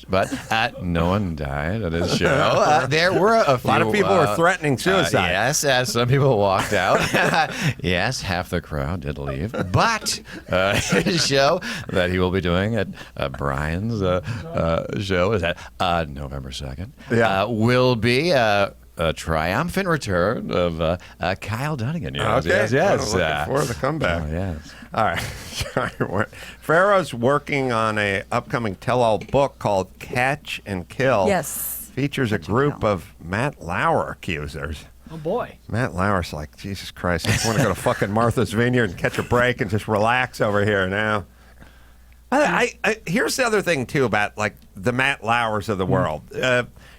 But no one died at his show. There were a few. A lot of people were threatening suicide. Yes, as some people walked out. Yes, half the crowd did leave. But his show that he will be doing at Brian's show is at November 2nd. Yeah. Will be a triumphant return of Kyle Dunnigan. Yes, Okay. yes. Well, looking forward to the comeback. Oh, yes. All right. Pharaoh's working on a upcoming tell-all book called Catch and Kill. Yes. Features a group of Matt Lauer accusers. Oh boy. Matt Lauer's like, Jesus Christ, I just want to go to fucking Martha's Vineyard and catch a break and just relax over here now. I here's the other thing too about like the Matt Lauers of the world.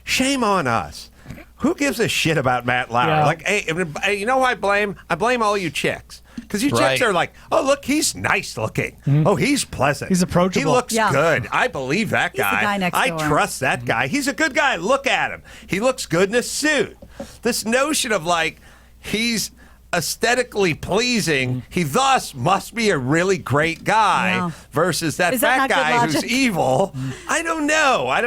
Shame on us. Who gives a shit about Matt Lauer? Yeah. Like, hey, you know who I blame? I blame all you chicks. Because you chicks are like, oh, look, he's nice looking. Oh, he's pleasant. He's approachable. He looks Yeah. good. I believe that He's the guy. guy next I door. trust that guy. He's a good guy. Look at him. He looks good in a suit. This notion of like, he's aesthetically pleasing, he thus must be a really great guy Yeah. versus that Is that fat not good guy who's logic? evil. I don't know. I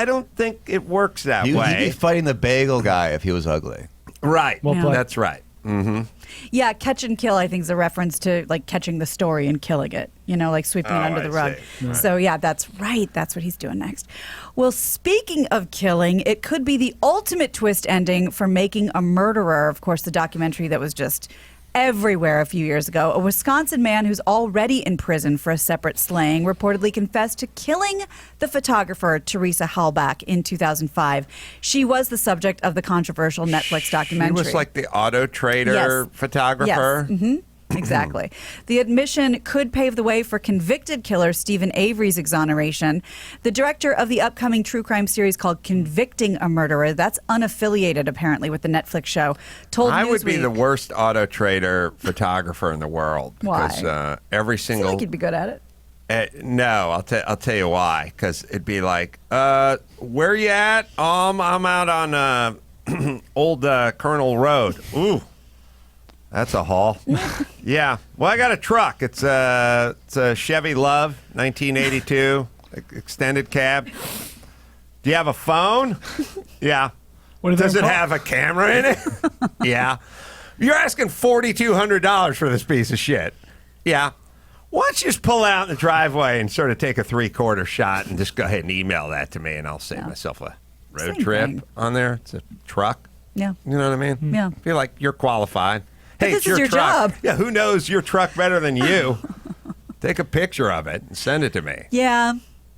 don't think it works that He'd way. be fighting the bagel guy if he was ugly. Right. Well played. That's right. Mm-hmm. Yeah, catch and kill, I think, is a reference to like catching the story and killing it, like sweeping it under the rug. see. So, yeah, that's right. That's what he's doing next. Well, speaking of killing, it could be the ultimate twist ending for Making a Murderer. Of course, the documentary that was just everywhere a few years ago. A Wisconsin man who's already in prison for a separate slaying reportedly confessed to killing the photographer Teresa Halbach in 2005. She was the subject of the controversial Netflix documentary. He was like the auto trader Yes. photographer. Yes. Mm-hmm. Exactly. The admission could pave the way for convicted killer Stephen Avery's exoneration. The director of the upcoming true crime series called Convicting a Murderer, that's unaffiliated apparently with the Netflix show, told I would be Newsweek- the worst auto trader photographer in the world. Why? Because every I feel single. like you'd be good at it. No, I'll tell you why. Because it'd be like, where you at? I'm out on old Colonel Road. Ooh, that's a haul. Yeah. Well, I got a truck. It's a Chevy Love, 1982, extended cab. Do you have a phone? Yeah. What do they Does it call- have a camera in it? Yeah. You're asking $4,200 for this piece of shit. Yeah. Why don't you just pull out in the driveway and sort of take a 3/4 shot and just go ahead and email that to me, and I'll save myself a road Same trip thing. on there. It's a truck. Yeah. You know what I mean? Yeah. I feel like you're qualified. But Hey, this it's is your truck. job. Yeah, who knows your truck better than you? Take a picture of it and send it to me. Yeah.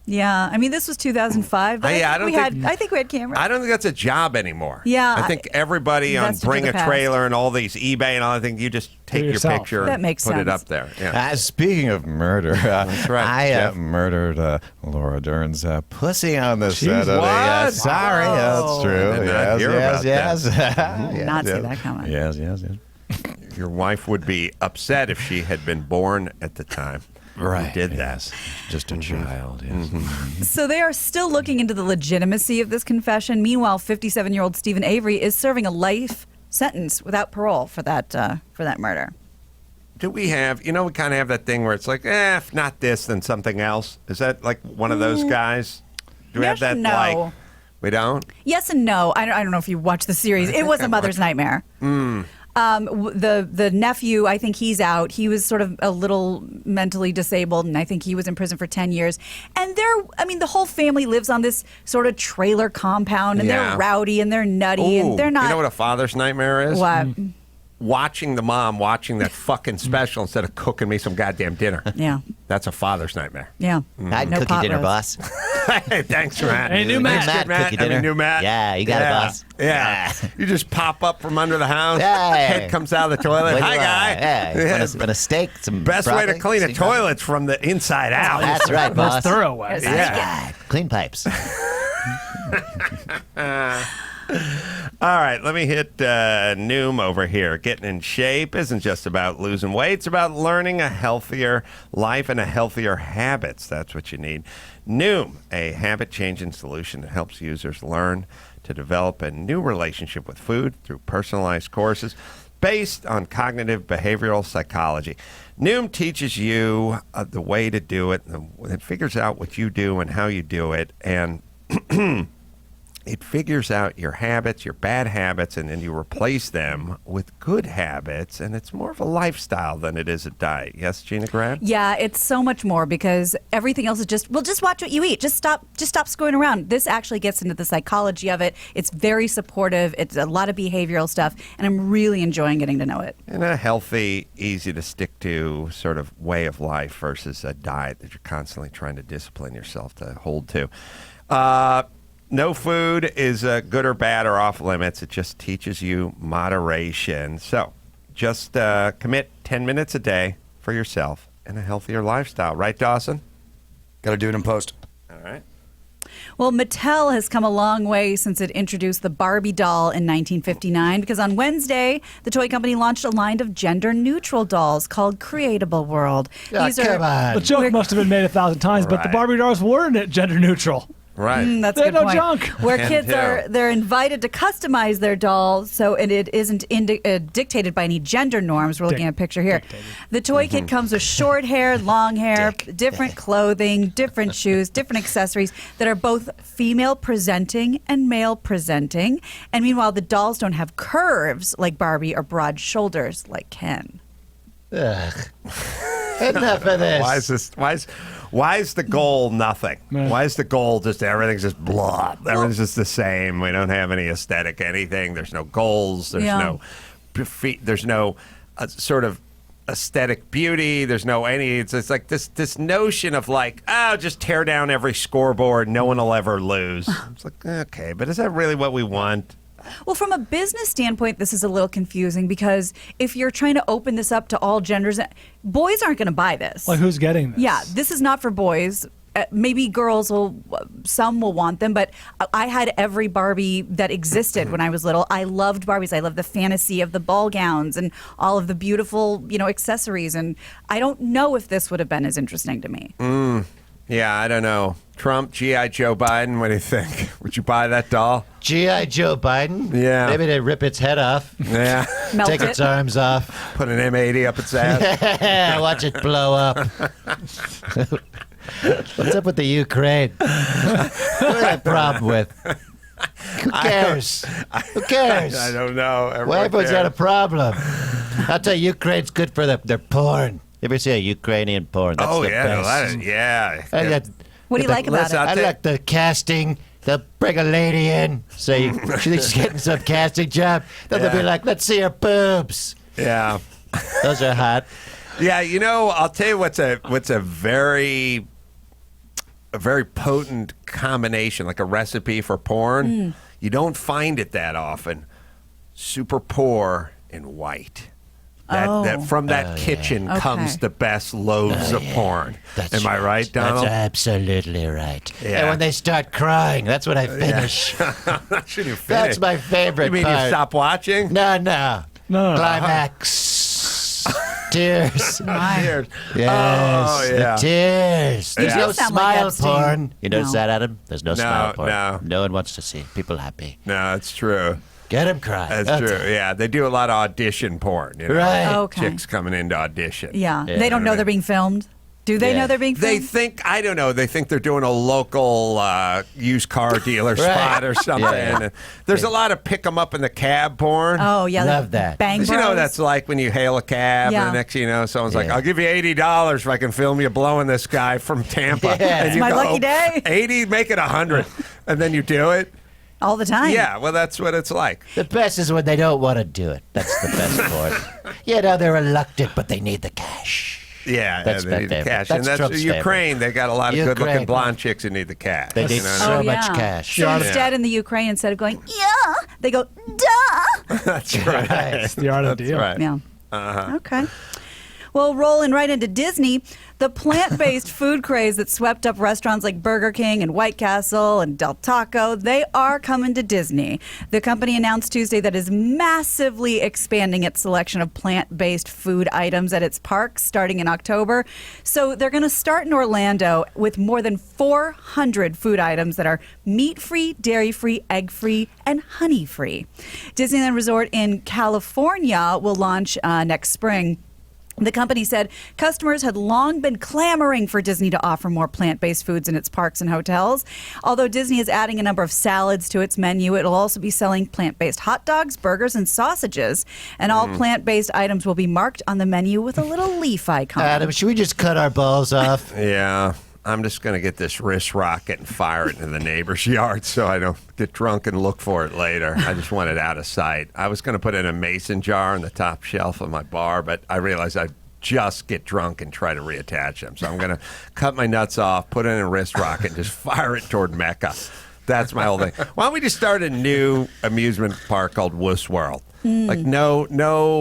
Yeah. I mean, this was 2005. But Yeah, I think we had cameras. I don't think that's a job anymore. Yeah, I think everybody on vestige of Bring the a past. Trailer and all these eBay and all that thing, you just take your yourself. picture That and makes put it sense. up there. Yeah. Speaking of murder, That's right, I Jeff. murdered Laura Dern's pussy on the set of the. what? Sorry, that's true. I did not Yes, hear yes, about yes. Did not see that coming. Yes, yes, yes. Your wife would be upset if she had been born at the time. Right. You did that. Yes. Just a child. Yes. So they are still looking into the legitimacy of this confession. Meanwhile, 57-year-old Stephen Avery is serving a life sentence without parole for that murder. Do we have, we kind of have that thing where it's like, if not this, then something else? Is that like one of those guys? Do we have Yes, that, no. like, We don't? Yes and no. I don't know if you watched the series. It was a mother's nightmare. The nephew, I think he's out. He was sort of a little mentally disabled, and I think he was in prison for 10 years. And the whole family lives on this sort of trailer compound, and they're rowdy and they're nutty, and they're not. You know what a father's nightmare is? What? Watching the mom watching that fucking special instead of cooking me some goddamn dinner. Yeah. That's a father's nightmare. Yeah. I'd No cookie pot dinner, roast. boss. Hey, thanks, Matt. Hey, new Matt. Thanks, Matt, cookie dinner. New Matt. Yeah, you got it, boss. Yeah. You just pop up from under the house. Yeah. Head comes out of the toilet. What do Hi, you guy. want? Yeah. Want a steak? Some Best way to broccoli? clean a toilet's from the inside out. That's right, boss. Most thorough way. Yeah. Clean pipes. All right, let me hit Noom over here. Getting in shape isn't just about losing weight. It's about learning a healthier life and a healthier habits. That's what you need. Noom, a habit-changing solution that helps users learn to develop a new relationship with food through personalized courses based on cognitive behavioral psychology. Noom teaches you the way to do it. It figures out what you do and how you do it, and it figures out your habits, your bad habits, and then you replace them with good habits, and it's more of a lifestyle than it is a diet. Yes, Gina Grant? Yeah, it's so much more because everything else is just watch what you eat. Just stop screwing around. This actually gets into the psychology of it. It's very supportive. It's a lot of behavioral stuff, and I'm really enjoying getting to know it. And a healthy, easy to stick to sort of way of life versus a diet that you're constantly trying to discipline yourself to hold to. No food is good or bad or off limits. It just teaches you moderation. So just commit 10 minutes a day for yourself and a healthier lifestyle. Right, Dawson? Got to do it in post. All right. Well, Mattel has come a long way since it introduced the Barbie doll in 1959 because on Wednesday, the toy company launched a line of gender-neutral dolls called Creatable World. Come on. The joke must have been made 1,000 times, but the Right. Barbie dolls weren't gender neutral. Right. That's a They're good no point. junk. Where And kids two. they're invited to customize their doll, and it isn't dictated by any gender norms. We're looking at a picture here. The toy kit comes with short hair, long hair, different clothing, different shoes, different accessories that are both female presenting and male presenting. And meanwhile, the dolls don't have curves like Barbie or broad shoulders like Ken. Ugh. Enough of this. Why is this? Why is the goal nothing? Man. Why is the goal just everything's just blah? Everything's just the same. We don't have any aesthetic anything. There's no goals. There's no sort of aesthetic beauty. There's no any. It's like this notion of like, just tear down every scoreboard. No one will ever lose. It's like, okay, but is that really what we want? Well, from a business standpoint, this is a little confusing because if you're trying to open this up to all genders, boys aren't going to buy this. Like, who's getting this? Yeah, this is not for boys. Maybe girls some will want them, but I had every Barbie that existed when I was little. I loved Barbies. I loved the fantasy of the ball gowns and all of the beautiful, accessories. And I don't know if this would have been as interesting to me. Yeah, I don't know. Trump, G.I. Joe Biden, what do you think? Would you buy that doll? G.I. Joe Biden? Yeah. Maybe they rip its head off. Yeah. Melt Take it. its arms off. Put an M80 up its ass. Watch it blow up. What's up with the Ukraine? What do they have a problem with? Who cares? Who cares? I don't know. Why everyone's got a problem? I'll tell you, Ukraine's good for their porn. You ever see a Ukrainian porn? That's the best. I got- What do you like about Listen, it? I'll I tell- like the casting. They'll bring a lady in, say she's getting some casting job. Then they'll be like, let's see her boobs. Yeah. Those are hot. Yeah, I'll tell you what's a very potent combination, like a recipe for porn. You don't find it that often. Super poor and white. That from that kitchen comes the best loaves of porn. Am I right, Donald? That's absolutely right. Yeah. And when they start crying, that's when I finish. That's when you finish. That's my favorite You mean part. you stop watching? No. Climax. Tears. Tears. Yes. Oh, yeah. The tears. There's do no sound like smile Epstein. porn. You notice No. that, Adam? There's no smile porn. no. No one wants to see people happy. No, it's true. Get him crying. That's true. Yeah, they do a lot of audition porn. Right. Okay. Chicks coming in to audition. Yeah. They don't know they're being filmed. Do they know they're being They filmed? think, I don't know, they think they're doing a local used car dealer spot or something. Yeah. And there's a lot of pick 'em up in the cab porn. Oh, yeah. Love like that. Bang You know what Bros. that's like when you hail a cab Yeah. and the next thing you know, someone's like, Yeah. I'll give you $80 if I can film you blowing this guy from Tampa. Yeah. And It's you my go, lucky day. 80, make it 100. And then you do it. all the time. Yeah, well, that's what it's like. The best is when they don't want to do it. That's the best part. You know, they're reluctant, but they need the cash. Yeah, That's they my need the favorite. cash. That's And that's Trump's Ukraine. They got a lot of Ukraine. good-looking blonde chicks who need the cash. They need you know? so Oh, much yeah. cash. So instead, in the Ukraine, instead of going, yeah, they go, duh. That's right. It's the art of the deal. Right. Yeah. Okay. Well, rolling right into Disney, the plant-based food craze that swept up restaurants like Burger King and White Castle and Del Taco, they are coming to Disney. The company announced Tuesday that it is massively expanding its selection of plant-based food items at its parks starting in October. So they're going to start in Orlando with more than 400 food items that are meat-free, dairy-free, egg-free, and honey-free. Disneyland Resort in California will launch next spring. The company said customers had long been clamoring for Disney to offer more plant-based foods in its parks and hotels. Although Disney is adding a number of salads to its menu, it will also be selling plant-based hot dogs, burgers, and sausages. And all plant-based items will be marked on the menu with a little leaf icon. Adam, should we just cut our balls off? Yeah. I'm just going to get this wrist rocket and fire it into the neighbor's yard so I don't get drunk and look for it later. I just want it out of sight. I was going to put it in a mason jar on the top shelf of my bar, but I realized I'd just get drunk and try to reattach them. So I'm going to cut my nuts off, put it in a wrist rocket, and just fire it toward Mecca. That's my whole thing. Why don't we just start a new amusement park called Wuss World? Like no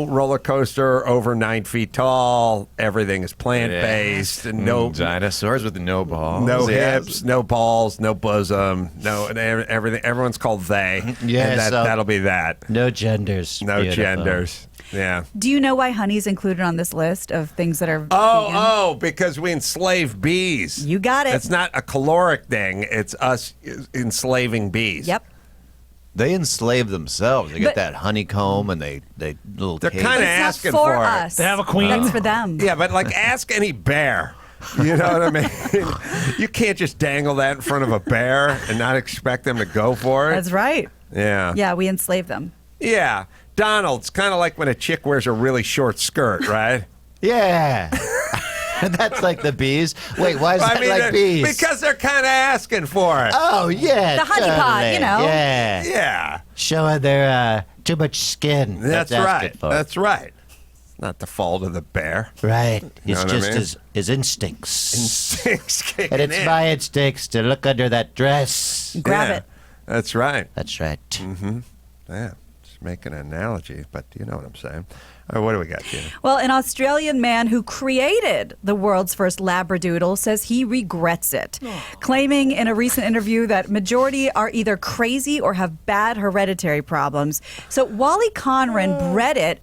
roller coaster over 9 feet tall. Everything is plant based and no dinosaurs with no balls, no hips, no balls, no bosom, no and everything. Everyone's called they. Yeah, and so that'll be that. No genders. No Beautiful. genders. Yeah. Do you know why honey's included on this list of things that are vegan? Oh, because we enslave bees. You got it. It's not a caloric thing. It's us enslaving bees. Yep. They enslave themselves. They But- get that honeycomb and they little. They're cage. kind of It's not asking for it. us. They have a queen? That's for them. Yeah, but like ask any bear. You know what I mean? You can't just dangle that in front of a bear and not expect them to go for it. That's right. Yeah. Yeah, we enslave them. Yeah. Donald, it's kind of like when a chick wears a really short skirt, right? Yeah. That's like the bees. Wait, why is that like bees? Because they're kind of asking for it. Oh, yeah. The honey pot, totally. you know. Yeah. Yeah. Showing their too much skin. That's asking right. for it. That's right. Not the fault of the bear. Right. You know It's what I just mean? his instincts. Instincts kicking And it's in. my instincts to look under that dress. Grab Yeah. it. That's right. That's right. Yeah. Just making an analogy, but you know what I'm saying. All right, what do we got, Gina? Well, an Australian man who created the world's first Labradoodle says he regrets it, claiming in a recent interview that majority are either crazy or have bad hereditary problems. So Wally Conran bred it.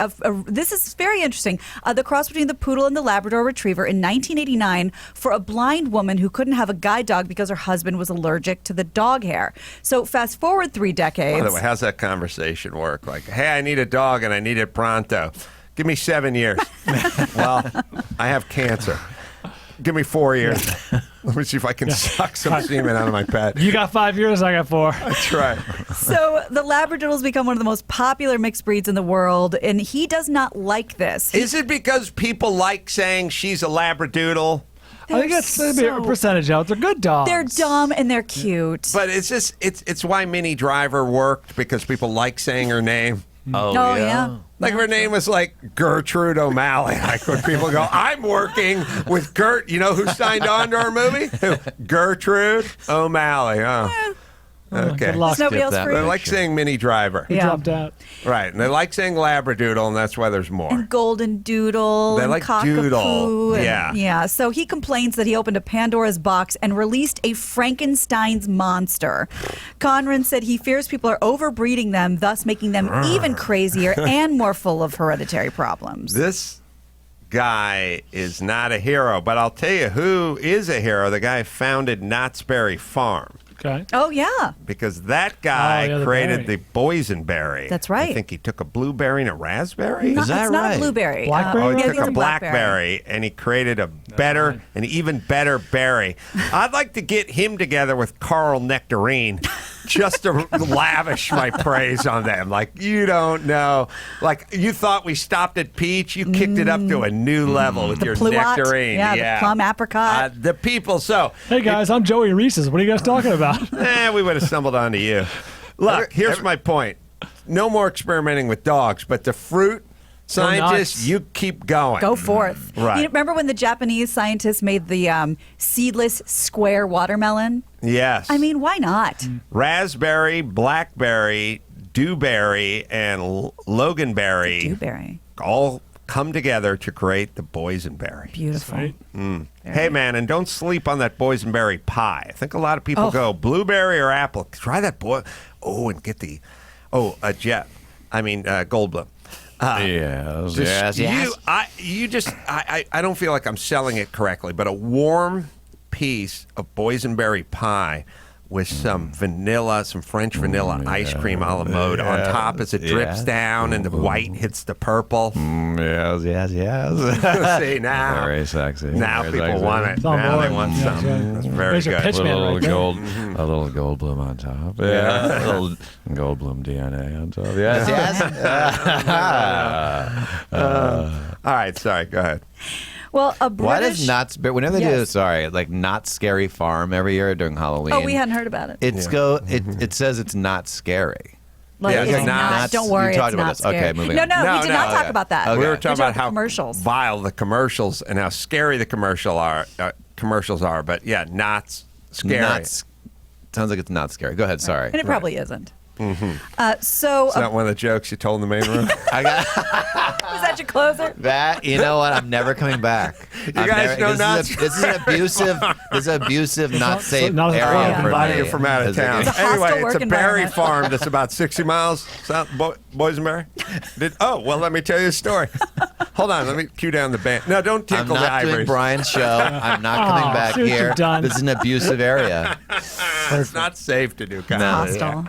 This is very interesting. The cross between the poodle and the Labrador Retriever in 1989 for a blind woman who couldn't have a guide dog because her husband was allergic to the dog hair. So fast forward 3 decades. By the way, how's that conversation work? Like, hey, I need a dog and I need it pronto. Give me 7 years. Well, I have cancer. Give me 4 years. Let me see if I can suck some semen out of my pet. You got 5 years, I got 4. That's right. So the Labradoodle's become one of the most popular mixed breeds in the world, and he does not like this. Is it because people like saying she's a Labradoodle? I think that's maybe a percentage out. They're good dogs. They're dumb and they're cute. But it's just it's why Minnie Driver worked, because people like saying her name. Oh, yeah. Like if her name was like Gertrude O'Malley. Like when people go, I'm working with Gert. You know who signed on to our movie? Gertrude O'Malley. Oh. Okay. Good luck. Is nobody else that. free? They like saying Minnie Driver. He Yeah. dropped out. Right. And they like saying Labradoodle, and that's why there's more. And Golden Doodle. They and like Cockapoo. Doodle. And, Yeah. Yeah. So he complains that he opened a Pandora's box and released a Frankenstein's monster. Conran said he fears people are overbreeding them, thus making them even crazier and more full of hereditary problems. This guy is not a hero, but I'll tell you who is a hero. The guy who founded Knott's Berry Farm. Okay. Oh, yeah. Because that guy the created berry. the boysenberry. That's right. I think he took a blueberry and a raspberry. No, Is that it's not right? a blueberry. Blackberry? Oh, he yeah, took it's a blackberry and he created a better, an even better berry. I'd like to get him together with Carl Nectarine just to lavish my praise on them. Like, you don't know. Like, you thought we stopped at peach. You kicked it up to a new level with your Pluot. nectarine. Yeah, the plum apricot. The people. So, Hey guys, I'm Joey Reese's. What are you guys talking about? we would have stumbled onto you. Look, here's my point. No more experimenting with dogs, but the fruit scientists, nuts. you keep going. Go forth. Right. You remember when the Japanese scientists made the seedless square watermelon? Yes. I mean, why not? Raspberry, blackberry, dewberry, and loganberry Dewberry. all come together to create the boysenberry. Beautiful. Right. Hey, man, and don't sleep on that boysenberry pie. I think a lot of people go blueberry or apple. Try that Oh, and get the Goldblum. I don't feel like I'm selling it correctly, but a warm piece of boysenberry pie with some French vanilla ice cream a la mode on top as it drips down and the white hits the purple. Yes. See, now. Very sexy. Now Very people sexy. want it. It's on Now they board. want Yeah, some. that's right. That's very There's your good. pitch man right there. A little gold bloom on top. Yeah. A little gold bloom DNA on top. Yes. All right, sorry, go ahead. Well, a British... Why does Knott's Berry, whenever they Yes. do, like Not Scary Farm every year during Halloween. Oh, we hadn't heard about it. It says it's not scary. Like, Yeah, it's it's not. not- Don't worry, you it's talked about not this. Okay, scary. moving no, on. no, No, we did no, not talk okay. about that. Okay. We were talking about how commercials. vile the commercials and how scary the commercials are. But yeah, not scary. Sounds like it's not scary. Go ahead. Sorry. And it probably isn't. Mm-hmm. So, Is that one of the jokes you told in the main room? I got was that your closer? that. You know what? I'm never coming back. You guys know this is an abusive. This is an abusive, not safe not a area fun for environment. me. You're from out of Is it- town. It's a hostile Anyway, work it's a berry environment. farm that's about 60 miles south Boysenberry. Well, let me tell you a story. Hold on, let me cue down the band. No, don't I'm tickle the not doing ivories. Brian's show. I'm not coming back see what here. you've done. This is an abusive area. It's not safe to do, guys. Hostile.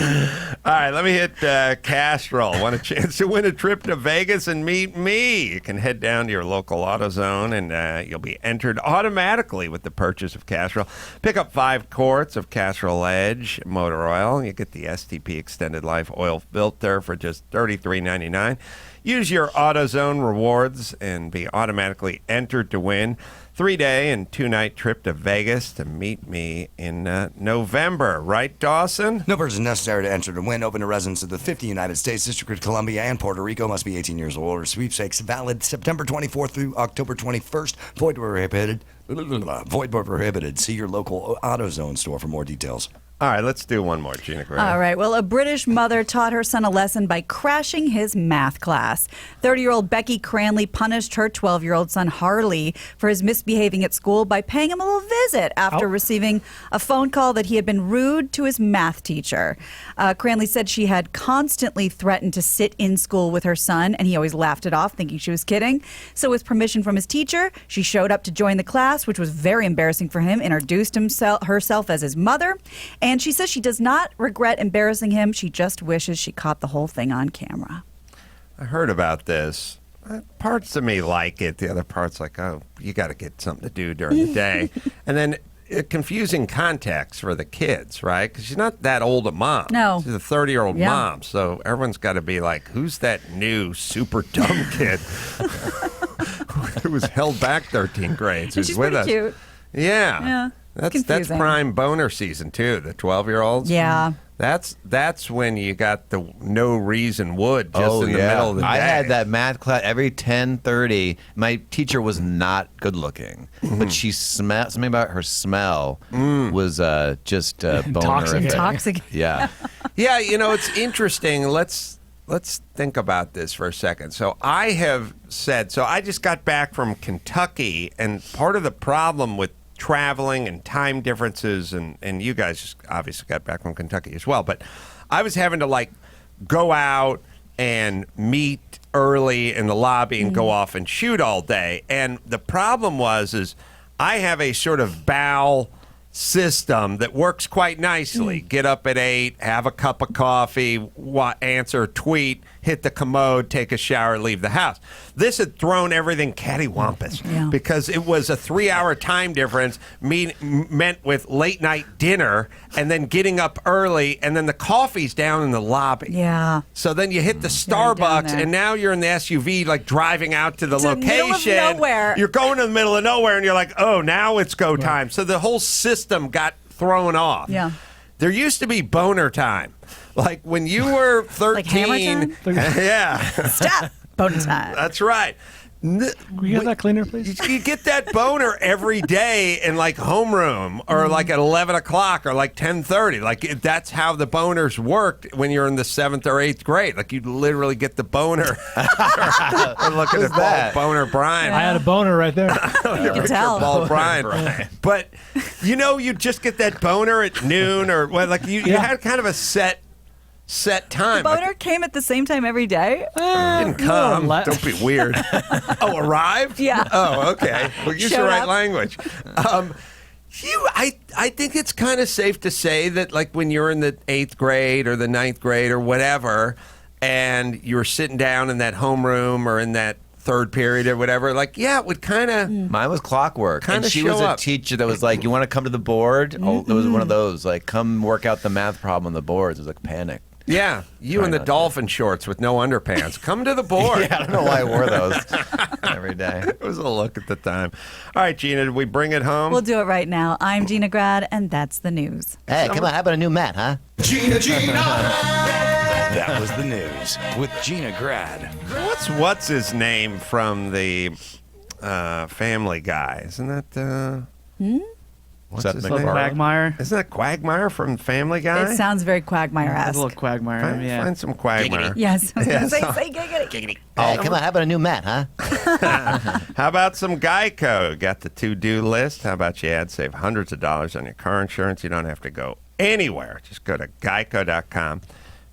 All right, let me hit Castrol. Want a chance to win a trip to Vegas and meet me? You can head down to your local AutoZone and you'll be entered automatically with the purchase of Castrol. Pick up 5 quarts of Castrol Edge motor oil. You get the STP Extended Life Oil Filter for just $33.99. Use your AutoZone rewards and be automatically entered to win 3-day and 2-night trip to Vegas to meet me in November. Right, Dawson? No purchase necessary to enter to win. Open to residents of the 50 United States, District of Columbia, and Puerto Rico. Must be 18 years old or sweepstakes valid September 24th through October 21st. Void where prohibited. Void where prohibited. See your local AutoZone store for more details. All right, let's do one more, Gina Graham. All right. Well, a British mother taught her son a lesson by crashing his math class. 30-year-old Becky Cranley punished her 12-year-old son Harley for his misbehaving at school by paying him a little visit after receiving a phone call that he had been rude to his math teacher. Cranley said she had constantly threatened to sit in school with her son, and he always laughed it off, thinking she was kidding. So with permission from his teacher, she showed up to join the class, which was very embarrassing for him, introduced herself as his mother, and she says she does not regret embarrassing him. She just wishes she caught the whole thing on camera. I heard about this. Parts of me like it. The other parts like, oh, you got to get something to do during the day. And then confusing context for the kids, right? Because she's not that old a mom. No. She's a 30-year-old Yeah. mom. So everyone's got to be like, who's that new super dumb kid who was held back 13 grades? And Who's she's with pretty us? cute. Yeah. Yeah. That's confusing. prime boner season too. The 12-year-olds. Yeah. That's when you got the no reason would just in the middle of the day. I had that math class every 10:30. My teacher was not good looking, but she smelled something about her smell was just bonerific. Intoxicating. Yeah. Yeah, you know, it's interesting. Let's think about this for a second. So I have said, so I just got back from Kentucky, and part of the problem with traveling and time differences, and you guys obviously got back from Kentucky as well, but I was having to like go out and meet early in the lobby and go off and shoot all day. And the problem is I have a sort of bowel system that works quite nicely. Get up at 8, have a cup of coffee, answer a tweet, hit the commode, take a shower, leave the house. This had thrown everything cattywampus because it was a 3-hour time difference meant with late night dinner and then getting up early, and then the coffee's down in the lobby. Yeah. So then you hit the down Starbucks, there. and now you're in the SUV, like driving out to the To the middle of location. nowhere. You're going to the middle of nowhere, and you're like, oh, now it's go time. So the whole system got thrown off. Yeah. There used to be boner time. Like when you were 13. Like hammer time? Yeah. Stop. Boner time. That's right. Can you get that cleaner, please? You get that boner every day in like homeroom or like at 11 o'clock or like 10:30. Like that's how the boners worked when you're in the 7th or 8th grade. Like you'd literally get the boner. Or looking at that? Boner Brian. I had a boner right there. You can tell. Bald Brian. But you just get that boner at noon or like you had kind of a set time. Boner came at the same time every day. Didn't come. Don't be weird. Oh, arrived? Yeah. Oh, okay. Well, use the Showed right up. language. I think it's kind of safe to say that, like, when you're in the 8th grade or the 9th grade or whatever, and you're sitting down in that homeroom or in that third period or whatever, like, it would kind of. Mine was clockwork. Kinda And she was show a up. teacher that was like, you want to come to the board? Oh, it was one of those, like, come work out the math problem on the boards. It was like panic. Yeah, you in the dolphin shorts with no underpants. Come to the board. Yeah, I don't know why I wore those every day. It was a look at the time. All right, Gina, did we bring it home? We'll do it right now. I'm Gina Grad, and that's the news. Hey, come on, how about a new mat, huh? Gina. That was the news with Gina Grad. What's his name from the Family Guy? Isn't that what's Seth his MacFarlane. name? Quagmire. Isn't that Quagmire from Family Guy? It sounds very There's a Quagmire-esque. little Quagmire. Find, Yeah. find some Quagmire. Yes, I was going to Yeah, say giggity. Hey, come on, how about a new mat, huh? How about some Geico? Got the to-do list. How about you save hundreds of dollars on your car insurance? You don't have to go anywhere. Just go to geico.com.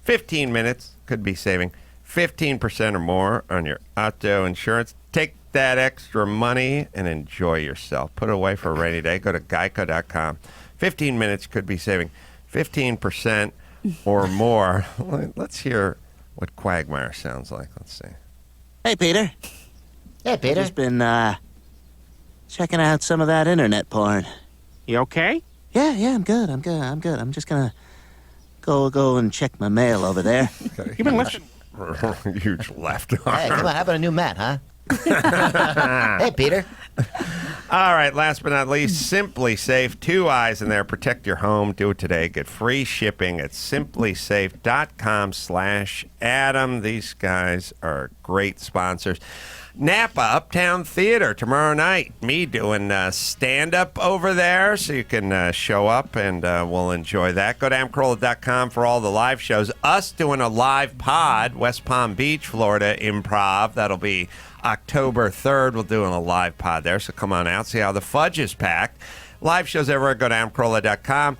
15 minutes could be saving 15% or more on your auto insurance. Take that extra money and enjoy yourself. Put it away for a rainy day. Go to geico.com. 15 minutes could be saving 15% or more. Let's hear what Quagmire sounds like. Let's see. Hey, Peter. Hey, Peter. Just been checking out some of that internet porn. You okay? Yeah, I'm good. I'm just gonna go and check my mail over there. You've been listening. Huge left arm. Hey, come on, how about a new mat, huh? Hey, Peter. All right, last but not least, Simply Safe. 2 eyes in there. Protect your home. Do it today. Get free shipping at simplysafe.com/Adam. These guys are great sponsors. Napa Uptown Theater tomorrow night. Me doing stand-up over there, so you can show up and we'll enjoy that. Go to amcarolla.com for all the live shows. Us doing a live pod, West Palm Beach, Florida Improv. That'll be October 3rd. We'll do a live pod there, so come on out, see how the fudge is packed. Live shows everywhere. Go to amcarolla.com.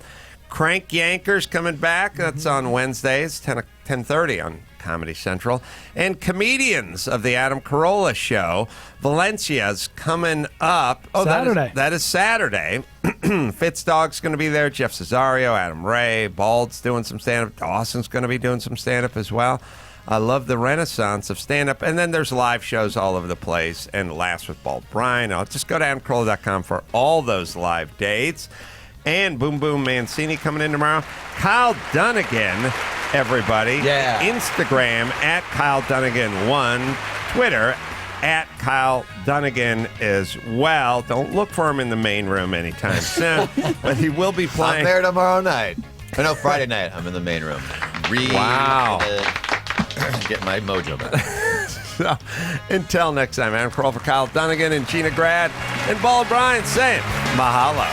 Crank Yankers coming back. That's on Wednesdays, 10:30 on Comedy Central. And Comedians of the Adam Carolla Show. Valencia's coming up. Oh, Saturday. That is Saturday. Fitzdog's going to be there. Jeff Cesario, Adam Ray, Bald's doing some stand-up. Dawson's going to be doing some stand-up as well. I love the renaissance of stand-up. And then there's live shows all over the place. And Laughs with Bald Brian. I'll just go to adamcarolla.com for all those live dates. And Boom Boom Mancini coming in tomorrow. Kyle Dunnigan, everybody. Yeah. Instagram at Kyle Dunnigan1. Twitter at Kyle Dunnigan as well. Don't look for him in the main room anytime soon. But he will be playing. I'm there tomorrow night. Oh, no, Friday night. I'm in the main room. Wow. Get my mojo back. So, until next time, Adam Carolla for Kyle Dunnigan and Gina Grad and Bald Brian saying mahalo.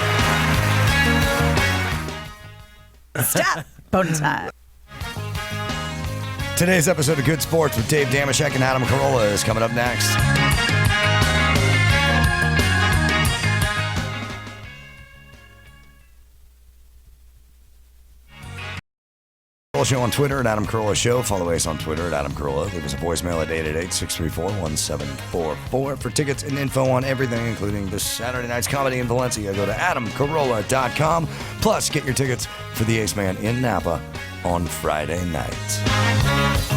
Stop. Bonus time. Today's episode of Good Sports with Dave Damashek and Adam Carolla is coming up next. Show on Twitter at Adam Carolla Show. Follow Ace on Twitter at Adam Carolla. Leave us a voicemail at 888-634-1744. For tickets and info on everything, including this Saturday night's comedy in Valencia, go to adamcarolla.com. Plus, get your tickets for the Ace Man in Napa on Friday night.